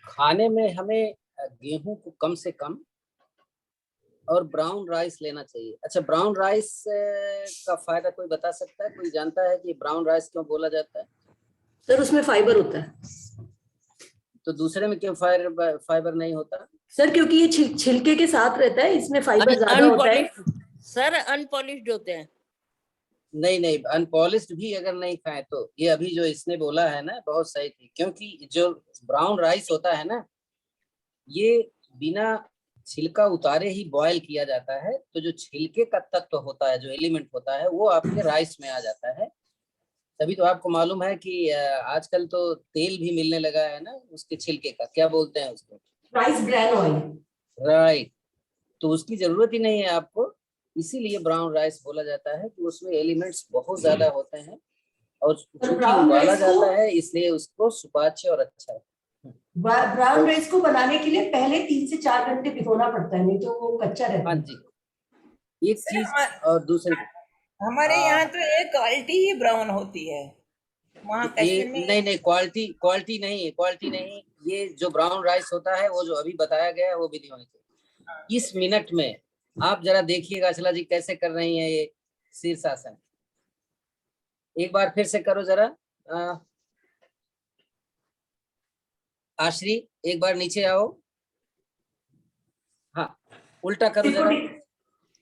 खाने में हमें गेहूं को कम से कम और ब्राउन राइस लेना चाहिए। अच्छा, ब्राउन राइस का फायदा कोई बता सकता है? कोई जानता है कि ब्राउन राइस क्यों बोला जाता है? सर उसमें फाइबर होता है। तो दूसरे में क्यों फाइबर नहीं होता? सर क्योंकि ये छिलके के साथ रहता है, इसमें फाइबर ज्यादा होता है। सर अनपॉलिश्ड होते हैं। नहीं नहीं, अनपॉलिश्ड भी अगर नहीं खाए तो ये अभी जो इसने बोला है ना बहुत सही थी, क्योंकि जो ब्राउन राइस होता है ना ये बिना छिलका उतारे ही बॉयल किया जाता है, तो जो छिलके का तत्व होता है, जो एलिमेंट होता है, वो आपके राइस में आ जाता है। तभी तो आपको मालूम है कि आजकल तो तेल भी मिलने लगा है ना उसके छिलके का, क्या बोलते हैं उसको? Rice bran oil. राइट, तो उसकी जरूरत ही नहीं है आपको। इसीलिए ब्राउन राइस बोला जाता है कि उसमें एलिमेंट्स बहुत ज्यादा होते हैं, और चूंकि ब्राउन उबाला राइस को जाता है इसलिए उसको सुपाच्य और अच्छा है। ब्राउन राइस को बनाने के लिए पहले 3 से 4 घंटे भिगोना पड़ता है, नहीं तो वो कच्चा रहता हाँ है। जी, एक सर चीज और दूसरी। हमारे यहाँ तो एक क्वालिटी ही ब्राउन होती है, वहाँ ये कश्मीर में नहीं नहीं, क्वालिटी नहीं, क्वालिटी नहीं। ये जो ब्राउन राइस होता है वो जो अभी बताया गया है वो भी नहीं होनी चाहिए। इस मिनट में आप जरा देखिएगा अचला जी कैसे कर रही हैं ये शीर्षासन। एक बार फिर से करो जरा। आश्री एक बार नीचे आओ। हाँ, उल्टा करो जरा।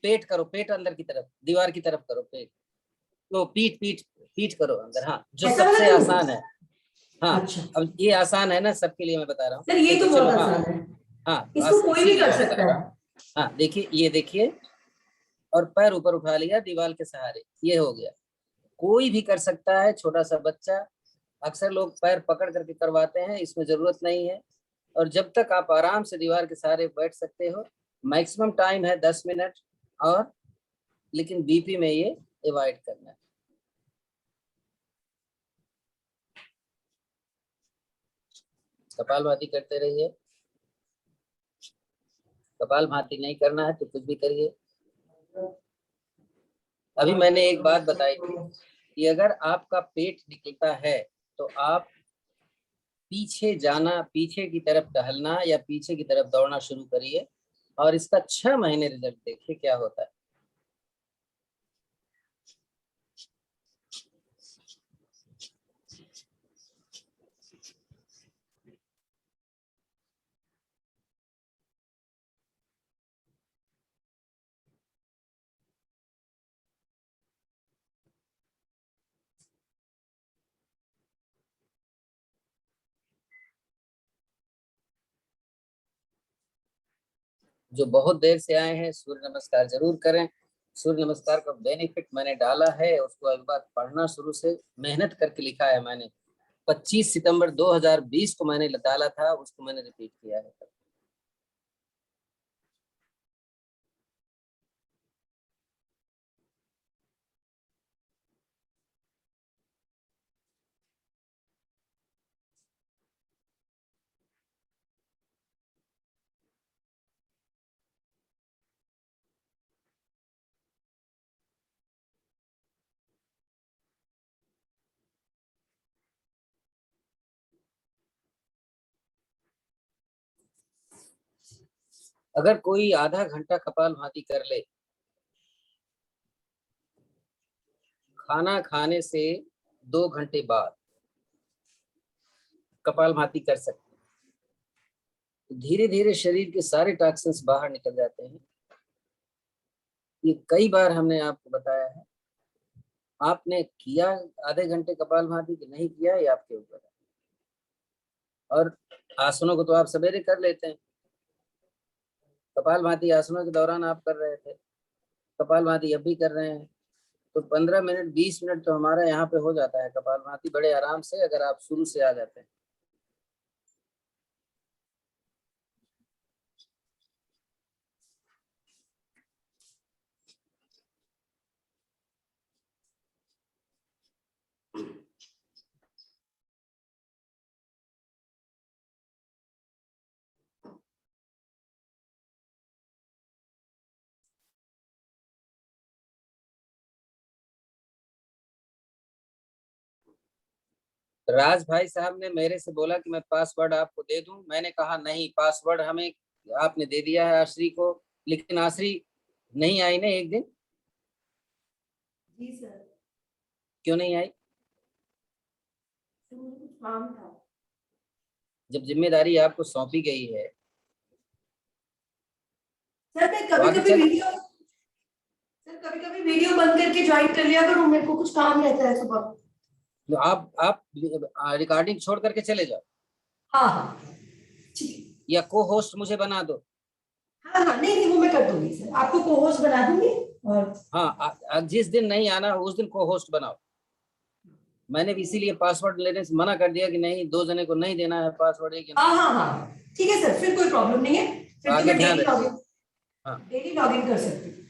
पेट करो, पेट अंदर की तरफ, दीवार की तरफ करो पेट। तो पीठ पीठ पीठ करो अंदर। हाँ, जो ऐसा सबसे वाला आसान है। हाँ, अच्छा अब ये आसान है ना सबके लिए, मैं बता रहा हूँ। सर, ये तो चलो बहुत हाँ आसान है, हाँ, इसको कोई भी इसीलिए कर मैं बता सकता रहा है। हूँ। हाँ देखिए, ये देखिए, और पैर ऊपर उठा लिया दीवार के सहारे, ये हो गया। कोई भी कर सकता है, छोटा सा बच्चा। अक्सर लोग पैर पकड़ करके करवाते हैं, इसमें जरूरत नहीं है। और जब तक आप आराम से दीवार के सहारे बैठ सकते हो, मैक्सिमम टाइम है 10 मिनट। और लेकिन बीपी में ये अवॉइड करना है। कपालभाति करते रहिए। कपालभाति नहीं करना है तो कुछ भी करिए। अभी मैंने एक बात बताई थी कि अगर आपका पेट निकलता है तो आप पीछे जाना, पीछे की तरफ टहलना या पीछे की तरफ दौड़ना शुरू करिए, और इसका 6 महीने रिजल्ट देखिए क्या होता है। जो बहुत देर से आए हैं सूर्य नमस्कार जरूर करें। सूर्य नमस्कार का बेनिफिट मैंने डाला है, उसको एक बार पढ़ना शुरू से मेहनत करके लिखा है मैंने। 25 सितंबर 2020 को मैंने डाला था, उसको मैंने रिपीट किया है। अगर कोई आधा घंटा कपालभाति कर ले, खाना खाने से 2 घंटे बाद कपालभाति कर सकते हैं। धीरे धीरे शरीर के सारे टॉक्सिन्स बाहर निकल जाते हैं। ये कई बार हमने आपको बताया है। आपने किया आधे घंटे कपालभाति कि नहीं किया, ये आपके ऊपर है। और आसनों को तो आप सवेरे कर लेते हैं, कपालभाति आसनों के दौरान आप कर रहे थे, कपालभाति अब भी कर रहे हैं, तो 15 मिनट 20 मिनट तो हमारा यहाँ पे हो जाता है कपालभाति बड़े आराम से, अगर आप शुरू से आ जाते हैं। राज भाई साहब ने मेरे से बोला कि मैं पासवर्ड आपको दे दूं। मैंने कहा नहीं, पासवर्ड हमें आपने दे दिया है आश्री को, लेकिन आश्री नहीं आई ना एक दिन। जी सर, क्यों नहीं आई? तो मुझे कुछ काम था। जब जिम्मेदारी आपको सौंपी गई है सर मैं तो कभी आगे कभी चल। वीडियो सर कभी कभी वीडियो बंद करके ज्वाइन कर लिया करूँ, मेरे को कुछ काम रहता है सुबह। तो आप रिकॉर्डिंग छोड़ करके चले जाओ, हाँ हाँ ठीक है। या को होस्ट मुझे बना दो। हाँ हाँ, नहीं नहीं, वो मैं कर दूंगी सर, आपको को होस्ट बना दूंगी। और हाँ, जिस दिन नहीं आना उस दिन को होस्ट बनाओ। मैंने भी इसीलिए पासवर्ड लेने से मना कर दिया कि नहीं, 2 जने को नहीं देना है पासवर्ड, एक हाँ हाँ हाँ ठीक है सर, फिर कोई प्रॉब्लम नहीं है, फिर तो आगे मैं ध्यान डेली रखिए। लॉगिन हाँ, कर सकती हूँ।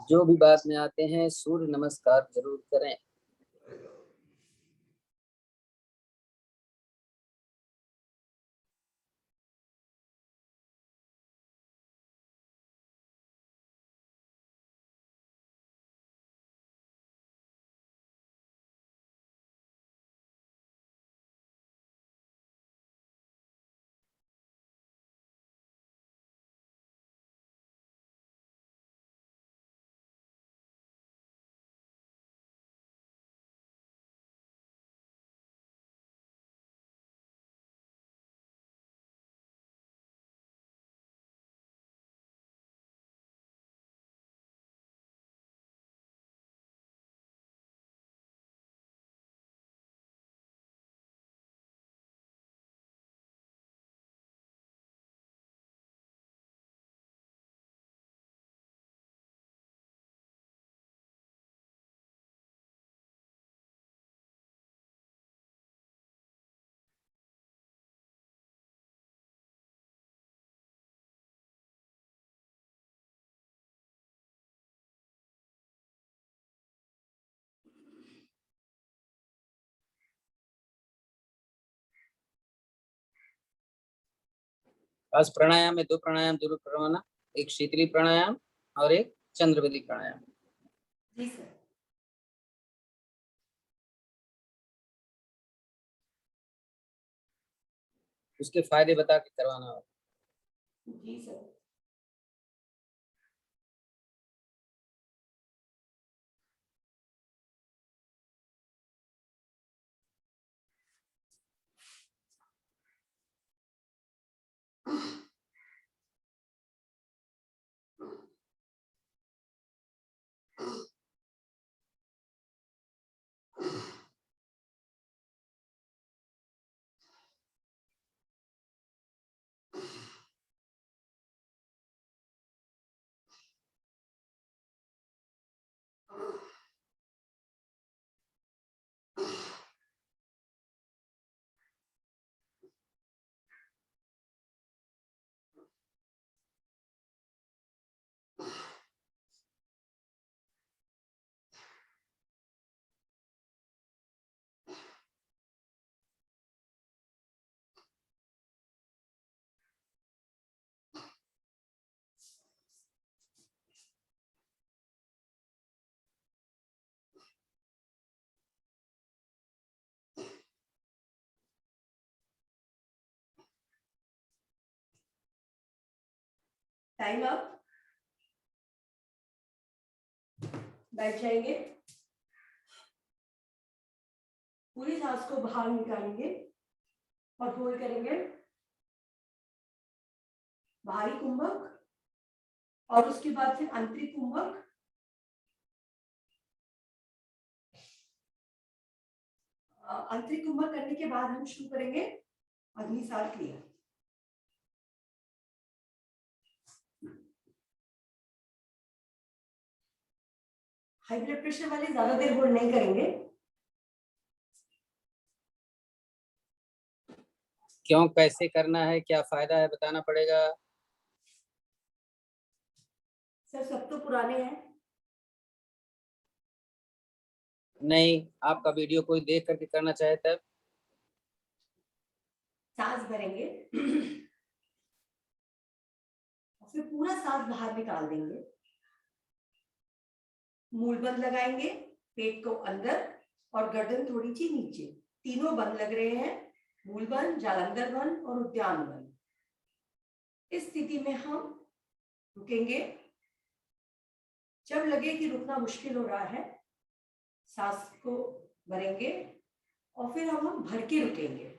जो भी बात में आते हैं सूर्य नमस्कार जरूर करें। आज प्राणायाम में 2 प्राणायाम जरूर करवाना, एक शीतली प्राणायाम और एक चंद्रवली प्राणायाम। जी सर। उसके फायदे बता के करवाना। जी सर। Time up. बैठ जाएंगे, पूरी सांस को बाहर निकालेंगे और होल्ड करेंगे, बाहरी कुंभक और उसके बाद फिर आंतरिक कुंभक। आंतरिक कुंभक करने के बाद हम शुरू करेंगे अग्निसार क्रिया। हाई ब्लड प्रेशर वाले ज्यादा देर होल्ड नहीं करेंगे। क्यों, कैसे करना है, क्या फायदा है, बताना पड़ेगा। सर सब तो पुराने हैं। नहीं, आपका वीडियो कोई देख करके करना चाहे तब। सांस भरेंगे और फिर पूरा सांस बाहर निकाल देंगे। मूल बंद लगाएंगे, पेट को अंदर और गर्दन थोड़ी सी नीचे। तीनों बंद लग रहे हैं, मूल बंद, जालंधर बंद और उद्यान बंद। इस स्थिति में हम रुकेंगे। जब लगे कि रुकना मुश्किल हो रहा है, सांस को भरेंगे और फिर हम भर के रुकेंगे।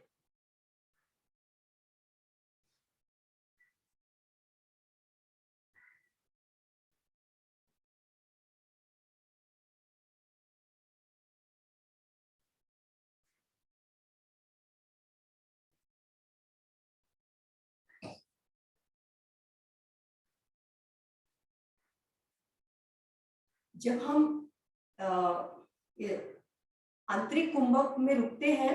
जब हम आंतरिक कुंभक में रुकते हैं,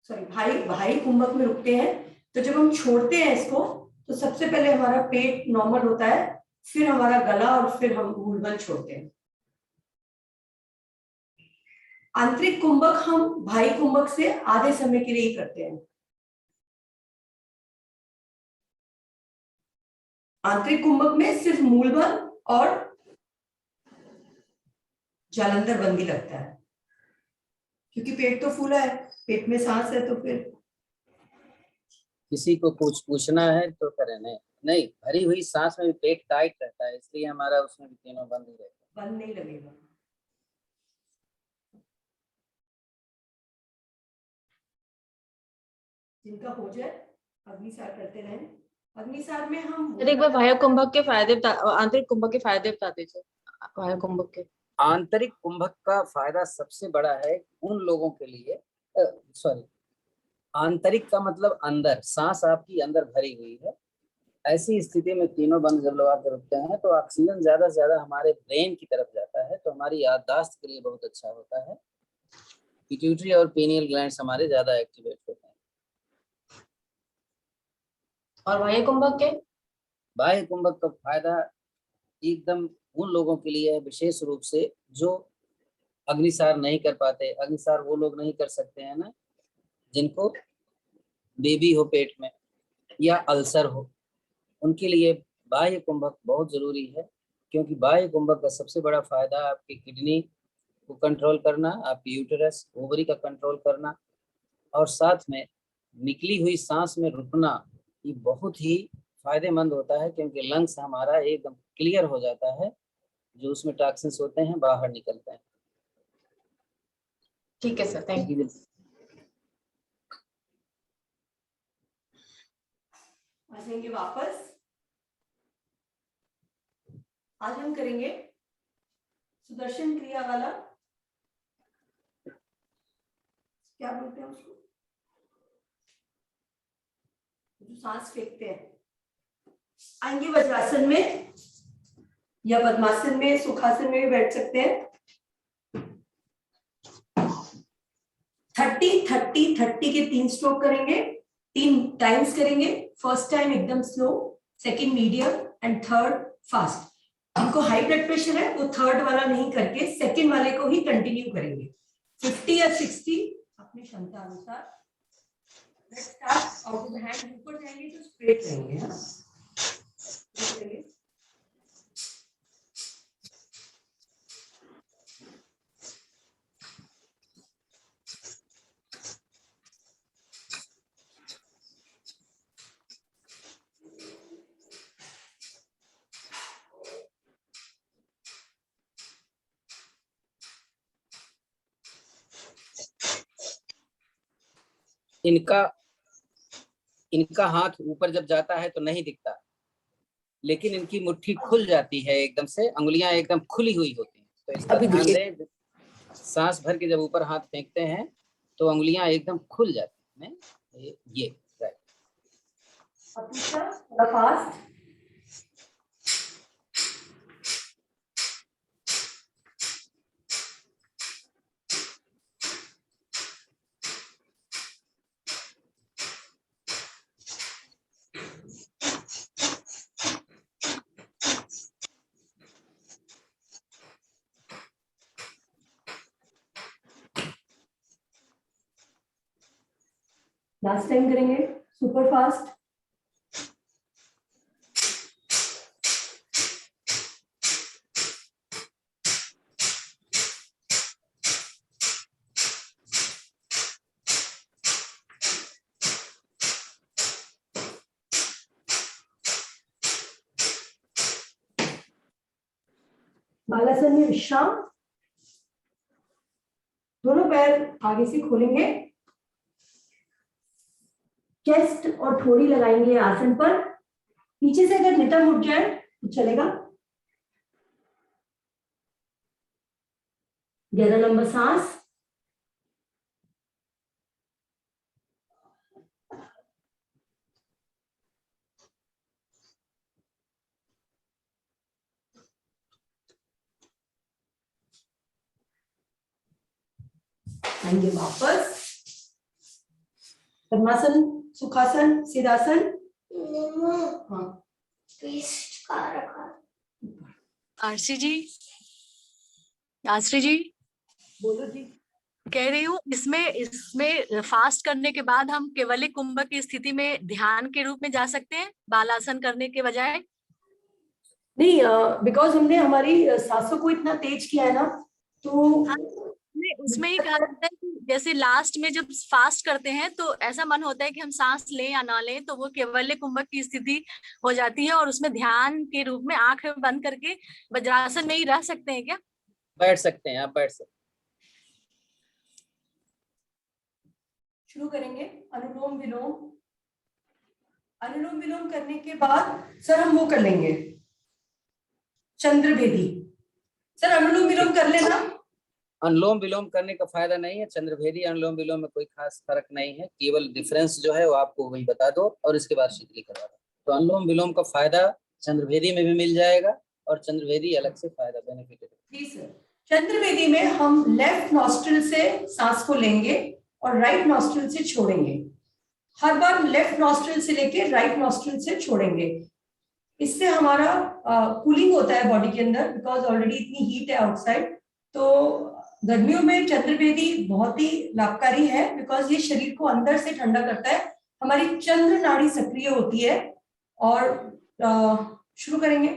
सॉरी बाहरी कुंभक में रुकते हैं, तो जब हम छोड़ते हैं इसको तो सबसे पहले हमारा पेट नॉर्मल होता है, फिर हमारा गला और फिर हम मूलबंद छोड़ते हैं। आंतरिक कुंभक हम बाह्य कुंभक से आधे समय के लिए ही करते हैं। आंतरिक कुंभक में सिर्फ मूलबंद और जालंधर बंदी लगता है, क्योंकि पेट तो फूला है, पेट में सांस है, तो फिर किसी को कुछ पूछना है तो करें। नहीं नहीं, भरी हुई सांस में भी पेट टाइट रहता है, इसलिए हमारा उसमें भी तीनों बंद ही रहता है। बंद नहीं लगेगा। जिनका हो जाए अग्निसार करते रहें। अग्निसार में हम एक बार बाह्य कुंभक के फायदे आंतरिक कुंभक के फायदे बता दीजिए। बाह्य कुंभक के आंतरिक कुंभक का फायदा सबसे बड़ा है उन लोगों के लिए, सॉरी, आंतरिक का मतलब अंदर, सांस आपकी अंदर भरी हुई है, ऐसी स्थिति में तीनों बंद जब लगा कर रुकते हैं तो ऑक्सीजन ज्यादा से ज्यादा हमारे ब्रेन की तरफ जाता है, तो हमारी याददाश्त के लिए बहुत अच्छा होता है। पिट्यूटरी और पीनियल ग्लैंड्स हमारे ज्यादा एक्टिवेट होते हैं। और बाह्य कुंभक के बाह्य कुंभक का फायदा एकदम उन लोगों के लिए है, विशेष रूप से जो अग्निसार नहीं कर पाते। अग्निसार वो लोग नहीं कर सकते हैं ना जिनको बेबी हो पेट में या अल्सर हो, उनके लिए बाह्य कुंभक बहुत जरूरी है, क्योंकि बाह्य कुंभक का सबसे बड़ा फायदा आपकी किडनी को कंट्रोल करना, आपकी यूटेरस ओवरी का कंट्रोल करना, और साथ में निकली हुई सांस में रुकना। ये बहुत ही फायदेमंद होता है, क्योंकि लंग्स हमारा एकदम क्लियर हो जाता है, जो उसमें टॉक्सिन्स होते हैं बाहर निकलते हैं। ठीक है सर, थैंक यू। आ जाएंगे वापस। आज हम करेंगे सुदर्शन क्रिया वाला, क्या बोलते हैं उसको, जो सांस फेंकते हैं। आएंगे वज्रासन में या पद्मासन में, सुखासन में भी बैठ सकते हैं। 30-30-30 के 3 स्ट्रोक करेंगे, 3 टाइम्स करेंगे। फर्स्ट टाइम एकदम slow, second medium and third fast. जिनको हाई ब्लड प्रेशर है वो थर्ड वाला नहीं करके सेकंड वाले को ही कंटिन्यू करेंगे। 50 या 60 अपनी क्षमता अनुसार। Let's start. Out of the hand ऊपर जाएंगे तो स्ट्रेट रहेंगे। हाँ, इनका इनका हाथ ऊपर जब जाता है तो नहीं दिखता, लेकिन इनकी मुट्ठी खुल जाती है एकदम से, अंगुलियां एकदम खुली हुई होती हैं। तो इसका अभी ध्यान देखिए। दें, सांस भर के जब ऊपर हाथ फेंकते हैं तो अंगुलियां एकदम खुल जाती हैं। ये राइट। अब दूसरा थोड़ा फास्ट। लास्ट टाइम करेंगे सुपर फास्ट। बालासन में विश्राम। दोनों पैर आगे से खोलेंगे, चेस्ट और ठोड़ी लगाएंगे आसन पर। पीछे से अगर नितंब उठ जाए तो चलेगा। गहरा लंबा सांस। आएंगे वापस। पद्मासन, सुखासन, सिद्धासन। हाँ, ट्विस्ट का रखा। आरसी जी, आश्री जी, बोलो जी। कह रही हूँ इसमें इसमें फास्ट करने के बाद हम केवली कुंभ की स्थिति में ध्यान के रूप में जा सकते हैं, बालासन करने के बजाय। नहीं, बिकॉज हमने हमारी सांसों को इतना तेज किया है ना, तो हाँ, उसमें ही कहा जाता है कि जैसे लास्ट में जब फास्ट करते हैं तो ऐसा मन होता है कि हम सांस लें या ना लें, तो वो केवल्य कुंभक की स्थिति हो जाती है और उसमें ध्यान के रूप में आंख बंद करके वज्रासन में ही रह सकते हैं क्या? बैठ सकते हैं, आप बैठ सकते हैं। शुरू करेंगे अनुलोम विलोम। अनुलोम विलोम करने के बाद सर हम वो कर लेंगे चंद्रभेदी। सर अनुलोम विलोम कर लेना। अनुलोम विलोम करने का फायदा नहीं है, चंद्रभेदी अनुलोम विलोम में कोई खास फर्क नहीं है, केवल डिफरेंस जो है वो आपको वही बता दो और इसके बाद शीतली करवा दो। तो अनुलोम विलोम का फायदा चंद्रभेदी में भी मिल जाएगा और चंद्रभेदी अलग से फायदा बेनिफिट है। जी सर। चंद्रवेदी में हम लेफ्ट नॉस्ट्रिल से सांस को लेंगे और राइट नॉस्ट्रिल से छोड़ेंगे। हर बार लेफ्ट नॉस्ट्रिल से लेके राइट नॉस्ट्रिल से छोड़ेंगे। इससे हमारा कूलिंग होता है बॉडी के अंदर, बिकॉज ऑलरेडी इतनी हीट है आउटसाइड। तो गर्मियों में चंद्रवेदी बहुत ही लाभकारी है, बिकॉज ये शरीर को अंदर से ठंडा करता है। हमारी चंद्र नाड़ी सक्रिय होती है। और शुरू करेंगे।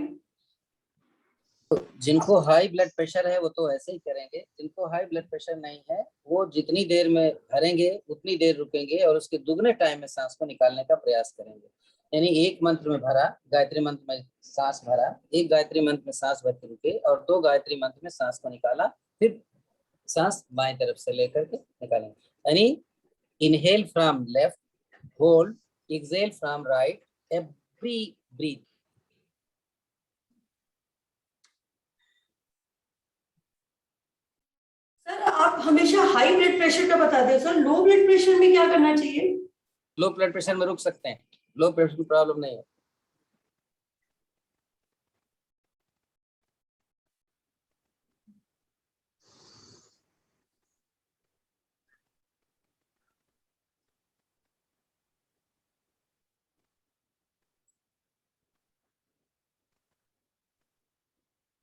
जिनको हाई ब्लड प्रेशर है वो तो ऐसे ही करेंगे, जिनको हाई ब्लड प्रेशर नहीं है वो जितनी देर में भरेंगे उतनी देर रुकेंगे और उसके दुगने टाइम में सांस को निकालने का प्रयास करेंगे। यानी एक मंत्र में भरा, गायत्री मंत्र में सांस भरा, एक गायत्री मंत्र में सांस भर के रुके और 2 गायत्री मंत्र में सांस को निकाला, फिर सांस बाएं तरफ से लेकर के निकालेंगे। यानी inhale from left, hold, exhale from right, every breath. Sir आप हमेशा हाई ब्लड प्रेशर का बताते हो, सर लो ब्लड प्रेशर में क्या करना चाहिए? लो ब्लड प्रेशर में रुक सकते हैं, लो प्रेशर की प्रॉब्लम नहीं है।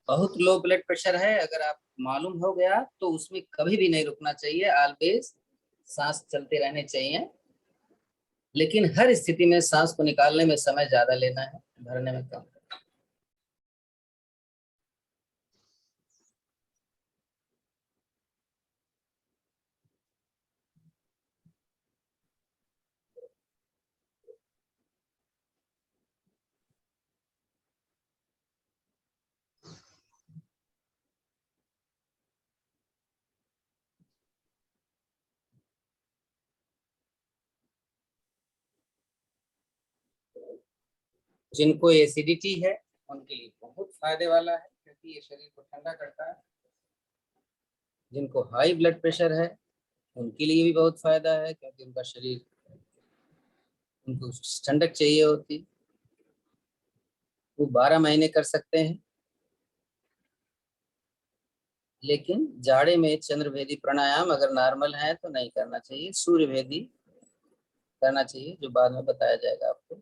बहुत लो ब्लड प्रेशर है, अगर आप मालूम हो गया तो उसमें कभी भी नहीं रुकना चाहिए, ऑलवेज सांस चलते रहने चाहिए। लेकिन हर स्थिति में सांस को निकालने में समय ज्यादा लेना है, भरने में कम। जिनको एसिडिटी है उनके लिए बहुत फायदे वाला है, क्योंकि ये शरीर को ठंडा करता है। जिनको हाई ब्लड प्रेशर है उनके लिए भी बहुत फायदा है, क्योंकि उनका शरीर, उनको ठंडक चाहिए होती। वो 12 महीने कर सकते हैं, लेकिन जाड़े में चंद्रभेदी प्राणायाम अगर नॉर्मल है तो नहीं करना चाहिए, सूर्यभेदी करना चाहिए, जो बाद में बताया जाएगा आपको।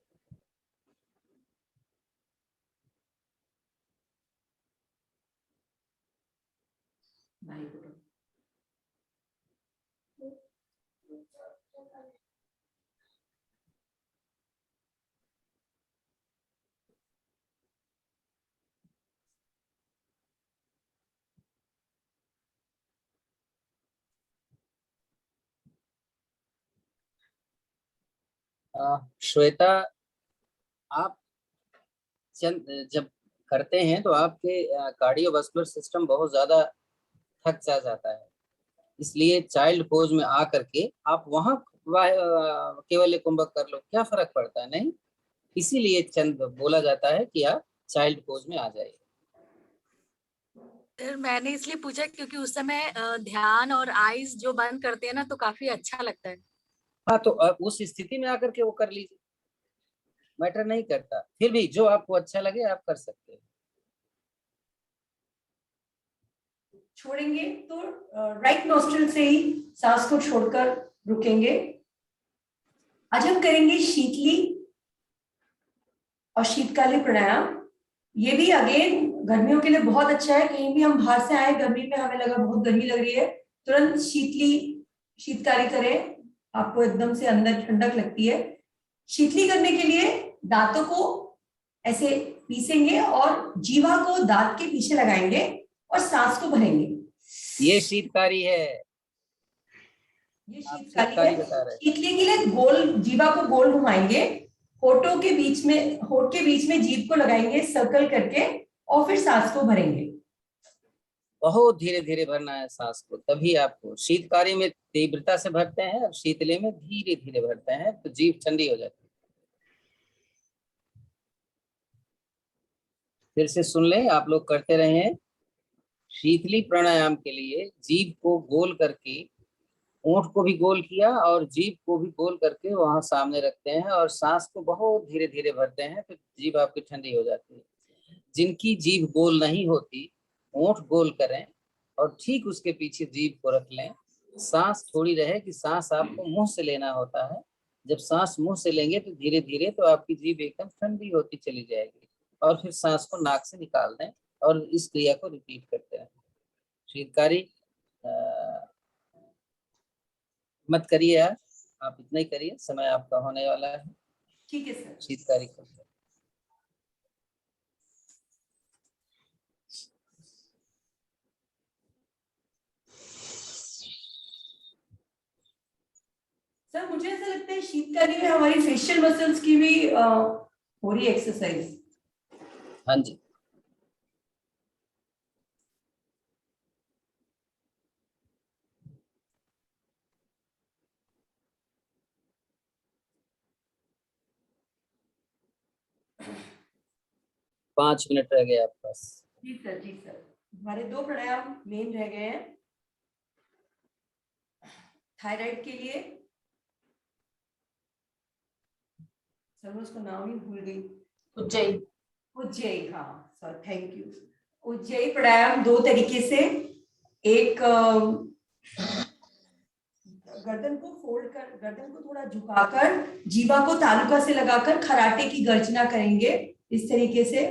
श्वेता, आप जब करते हैं तो आपके कार्डियोवास्कुलर सिस्टम बहुत ज्यादा थक जा जाता है, इसलिए चाइल्ड पोज में आ करके आप वहां केवल कुंभक कर लो, क्या फर्क पड़ता है? नहीं, इसीलिए चंद बोला जाता है कि आप चाइल्ड पोज में आ जाइए। फिर मैंने इसलिए पूछा क्योंकि उस समय ध्यान और आईज जो बंद करते हैं ना तो काफी अच्छा लगता है। हाँ, तो उस स्थिति में आकर के वो कर लीजिए, मैटर नहीं करता। फिर भी जो आपको अच्छा लगे आप कर सकते हैं। छोड़ेंगे तो राइट नोस्ट्रिल से ही सांस को छोड़कर रुकेंगे। आज हम करेंगे शीतली और शीतकालीन प्राणायाम। ये भी अगेन गर्मियों के लिए बहुत अच्छा है। कहीं भी हम बाहर से आए गर्मी में, हमें लगा बहुत गर्मी लग रही है, तुरंत शीतकारी करें, आपको एकदम से अंदर ठंडक लगती है। शीतली करने के लिए दांतों को ऐसे पीसेंगे और जीवा को दांत के पीछे लगाएंगे और सांस को भरेंगे। ये शीतकारी है, ये आप शीतकारी है। बता रहे हैं। शीतली के लिए गोल जीवा को गोल घुमाएंगे, होठों के बीच में, होठ के बीच में जीभ को लगाएंगे सर्कल करके और फिर सांस को भरेंगे। बहुत धीरे धीरे भरना है सांस को, तभी आपको। शीतकारी में तीव्रता से भरते हैं और शीतले में धीरे धीरे भरते हैं, तो जीभ ठंडी हो जाती है। फिर से सुन लें, आप लोग करते रहे। शीतली प्राणायाम के लिए जीभ को गोल करके, ओंठ को भी गोल किया और जीभ को भी गोल करके वहां सामने रखते हैं और सांस को बहुत धीरे धीरे भरते हैं, तो जीभ आपकी ठंडी हो जाती है। जिनकी जीभ गोल नहीं होती, ओंठ गोल करें और ठीक उसके पीछे जीभ को रख लें। सांस थोड़ी रहे कि सांस आपको मुंह से लेना होता है। जब सांस मुंह से लेंगे तो धीरे धीरे तो आपकी जीभ एकदम ठंडी होती चली जाएगी, और फिर सांस को नाक से निकाल दें और इस क्रिया को रिपीट करते रहें। शीतकारी मत करिए यार, आप इतना ही करिए, समय आपका होने वाला है। ठीक है सर। शीतकारी को सर मुझे ऐसा लगता है शीतकाली में हमारी फेशियल मसल्स की भी हो रही एक्सरसाइज। हाँ जी, पाँच मिनट रह गए आपके पास। जी सर, जी सर। हमारे 2 प्राणायाम मेन रह गए हैं थायराइड के लिए। सर मैं उसका नाम ही भूल गई। उज्जयी, हाँ सर, थैंक यू। उज्जयी प्राणायाम 2 तरीके से। एक गर्दन को फोल्ड कर, गर्दन को थोड़ा झुकाकर जीवा को तालुका से लगाकर खराटे की गर्जना करेंगे इस तरीके से।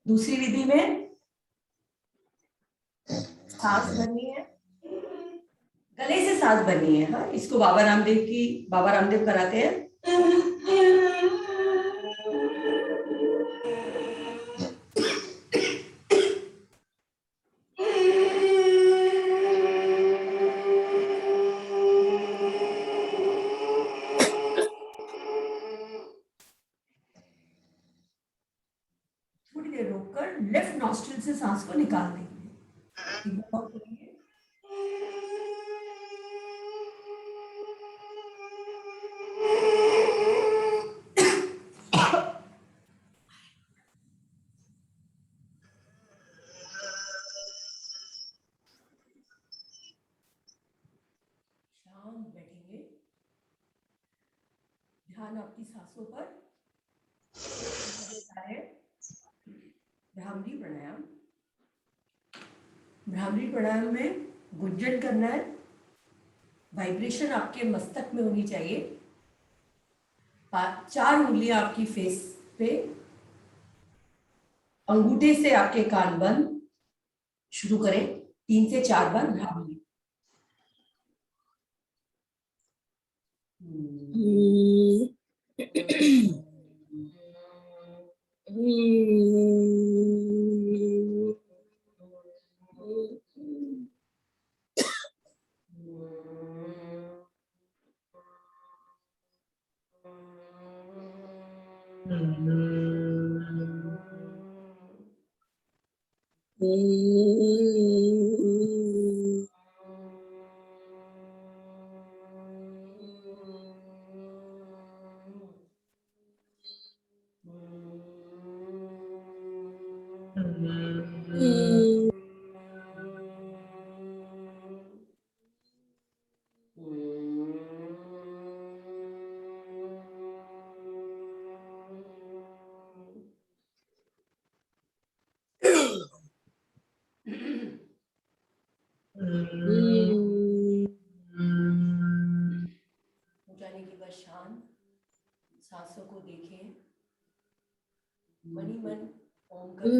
दूसरी विधि में सांस भरनी है, गले से सांस भरनी है। हाँ, इसको बाबा रामदेव कराते हैं। नॉस्ट्रिल से सांस को निकाल देंगे। एक बार और करेंगे। शांत बैठेंगे, ध्यान आपकी सांसों पर। भ्रामरी प्राणायाम। भ्रामरी प्राणायाम में गुंजन करना है, वाइब्रेशन आपके मस्तक में होनी चाहिए। 4 उंगलियां आपकी फेस पे, अंगूठे से आपके कान बंद। शुरू करें, 3 से 4 बार भ्रामरी। हो जाने के बाद शांत सांसों को देखें, मन ही मन ओम का जाप।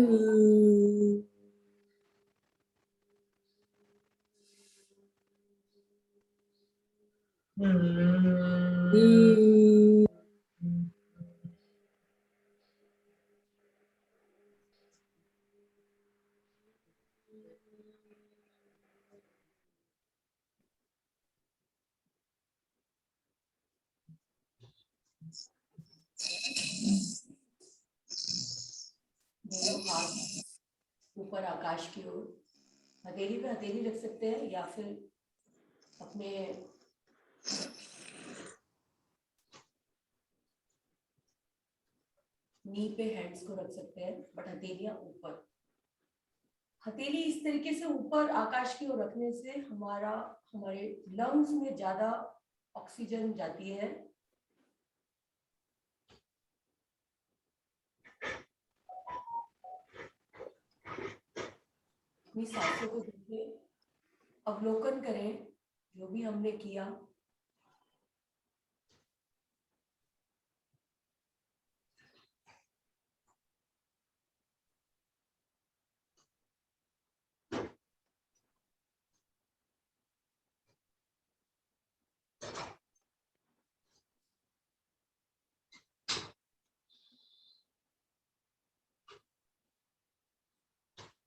दोनों हाथ ऊपर आकाश की ओर, हथेली पे हथेली रख सकते हैं या फिर अपने नी पे हैंड्स को रख सकते हैं, बट हथेलियां ऊपर। हथेली इस तरीके से ऊपर आकाश की ओर रखने से हमारे लंग्स में ज्यादा ऑक्सीजन जाती है। अपनी सांसों को देखें, अवलोकन करें जो भी हमने किया।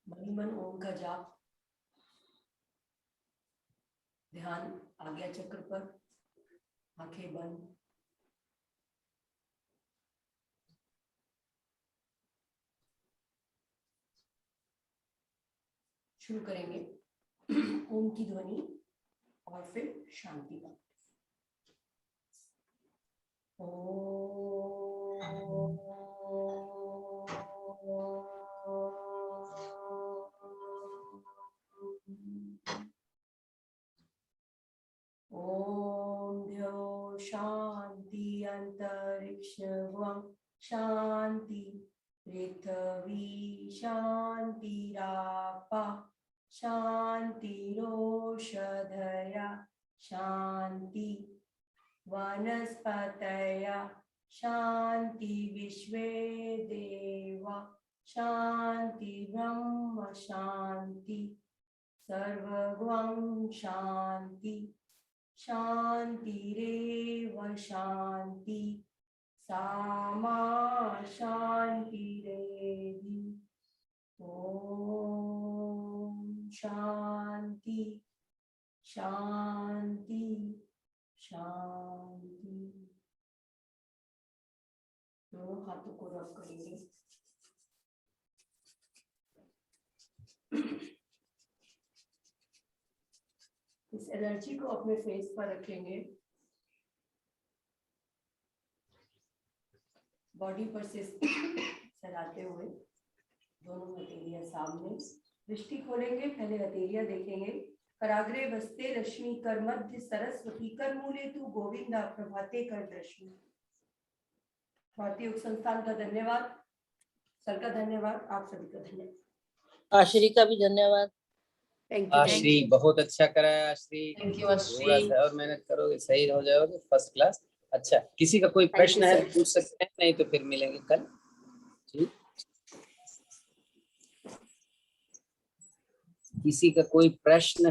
मन ही मन ओम का जाप, ध्यान आज्ञा चक्र पर, आंखें बंद। शुरू करेंगे ओम की ध्वनि और फिर शांति का। ओम द्यो शांति अंतरिक्ष शांति, पृथ्वी शांतिरापा शांतिरोषधया शांति, वनस्पतया शांति, विश्वे देवा शांति, ब्रह्म शांति, सर्वगं शांति, शांतिरेव शांति, सामा शांतिरेधि। ओम शांति शांति शांति। दोनों हाथों को रब करेंगे। इस एनर्जी को अपने फेस पर रखेंगे, बॉडी पर से चलाते हुए, दोनों हथेलियां सामने, दृष्टि खोलेंगे, पहले हथेलियां देखेंगे। कराग्रे वस्ते रश्मि कर मध्य सरस्वती कर मूले तू गोविंदा प्रभाते कर दर्शनी। भारतीय योग संस्थान का धन्यवाद, सर का धन्यवाद, आप सभी का धन्यवाद। आश्री का भी धन्यवाद। Thank you. आश्री बहुत अच्छा कराया आश्री। थैंक यू थोड़ा आश्री। सा और मेहनत करोगे सही हो जाओगे, फर्स्ट क्लास। अच्छा, किसी का कोई you, प्रश्न है sir. तो पूछ सकते हैं, नहीं तो फिर मिलेंगे कल। ठीक, किसी का कोई प्रश्न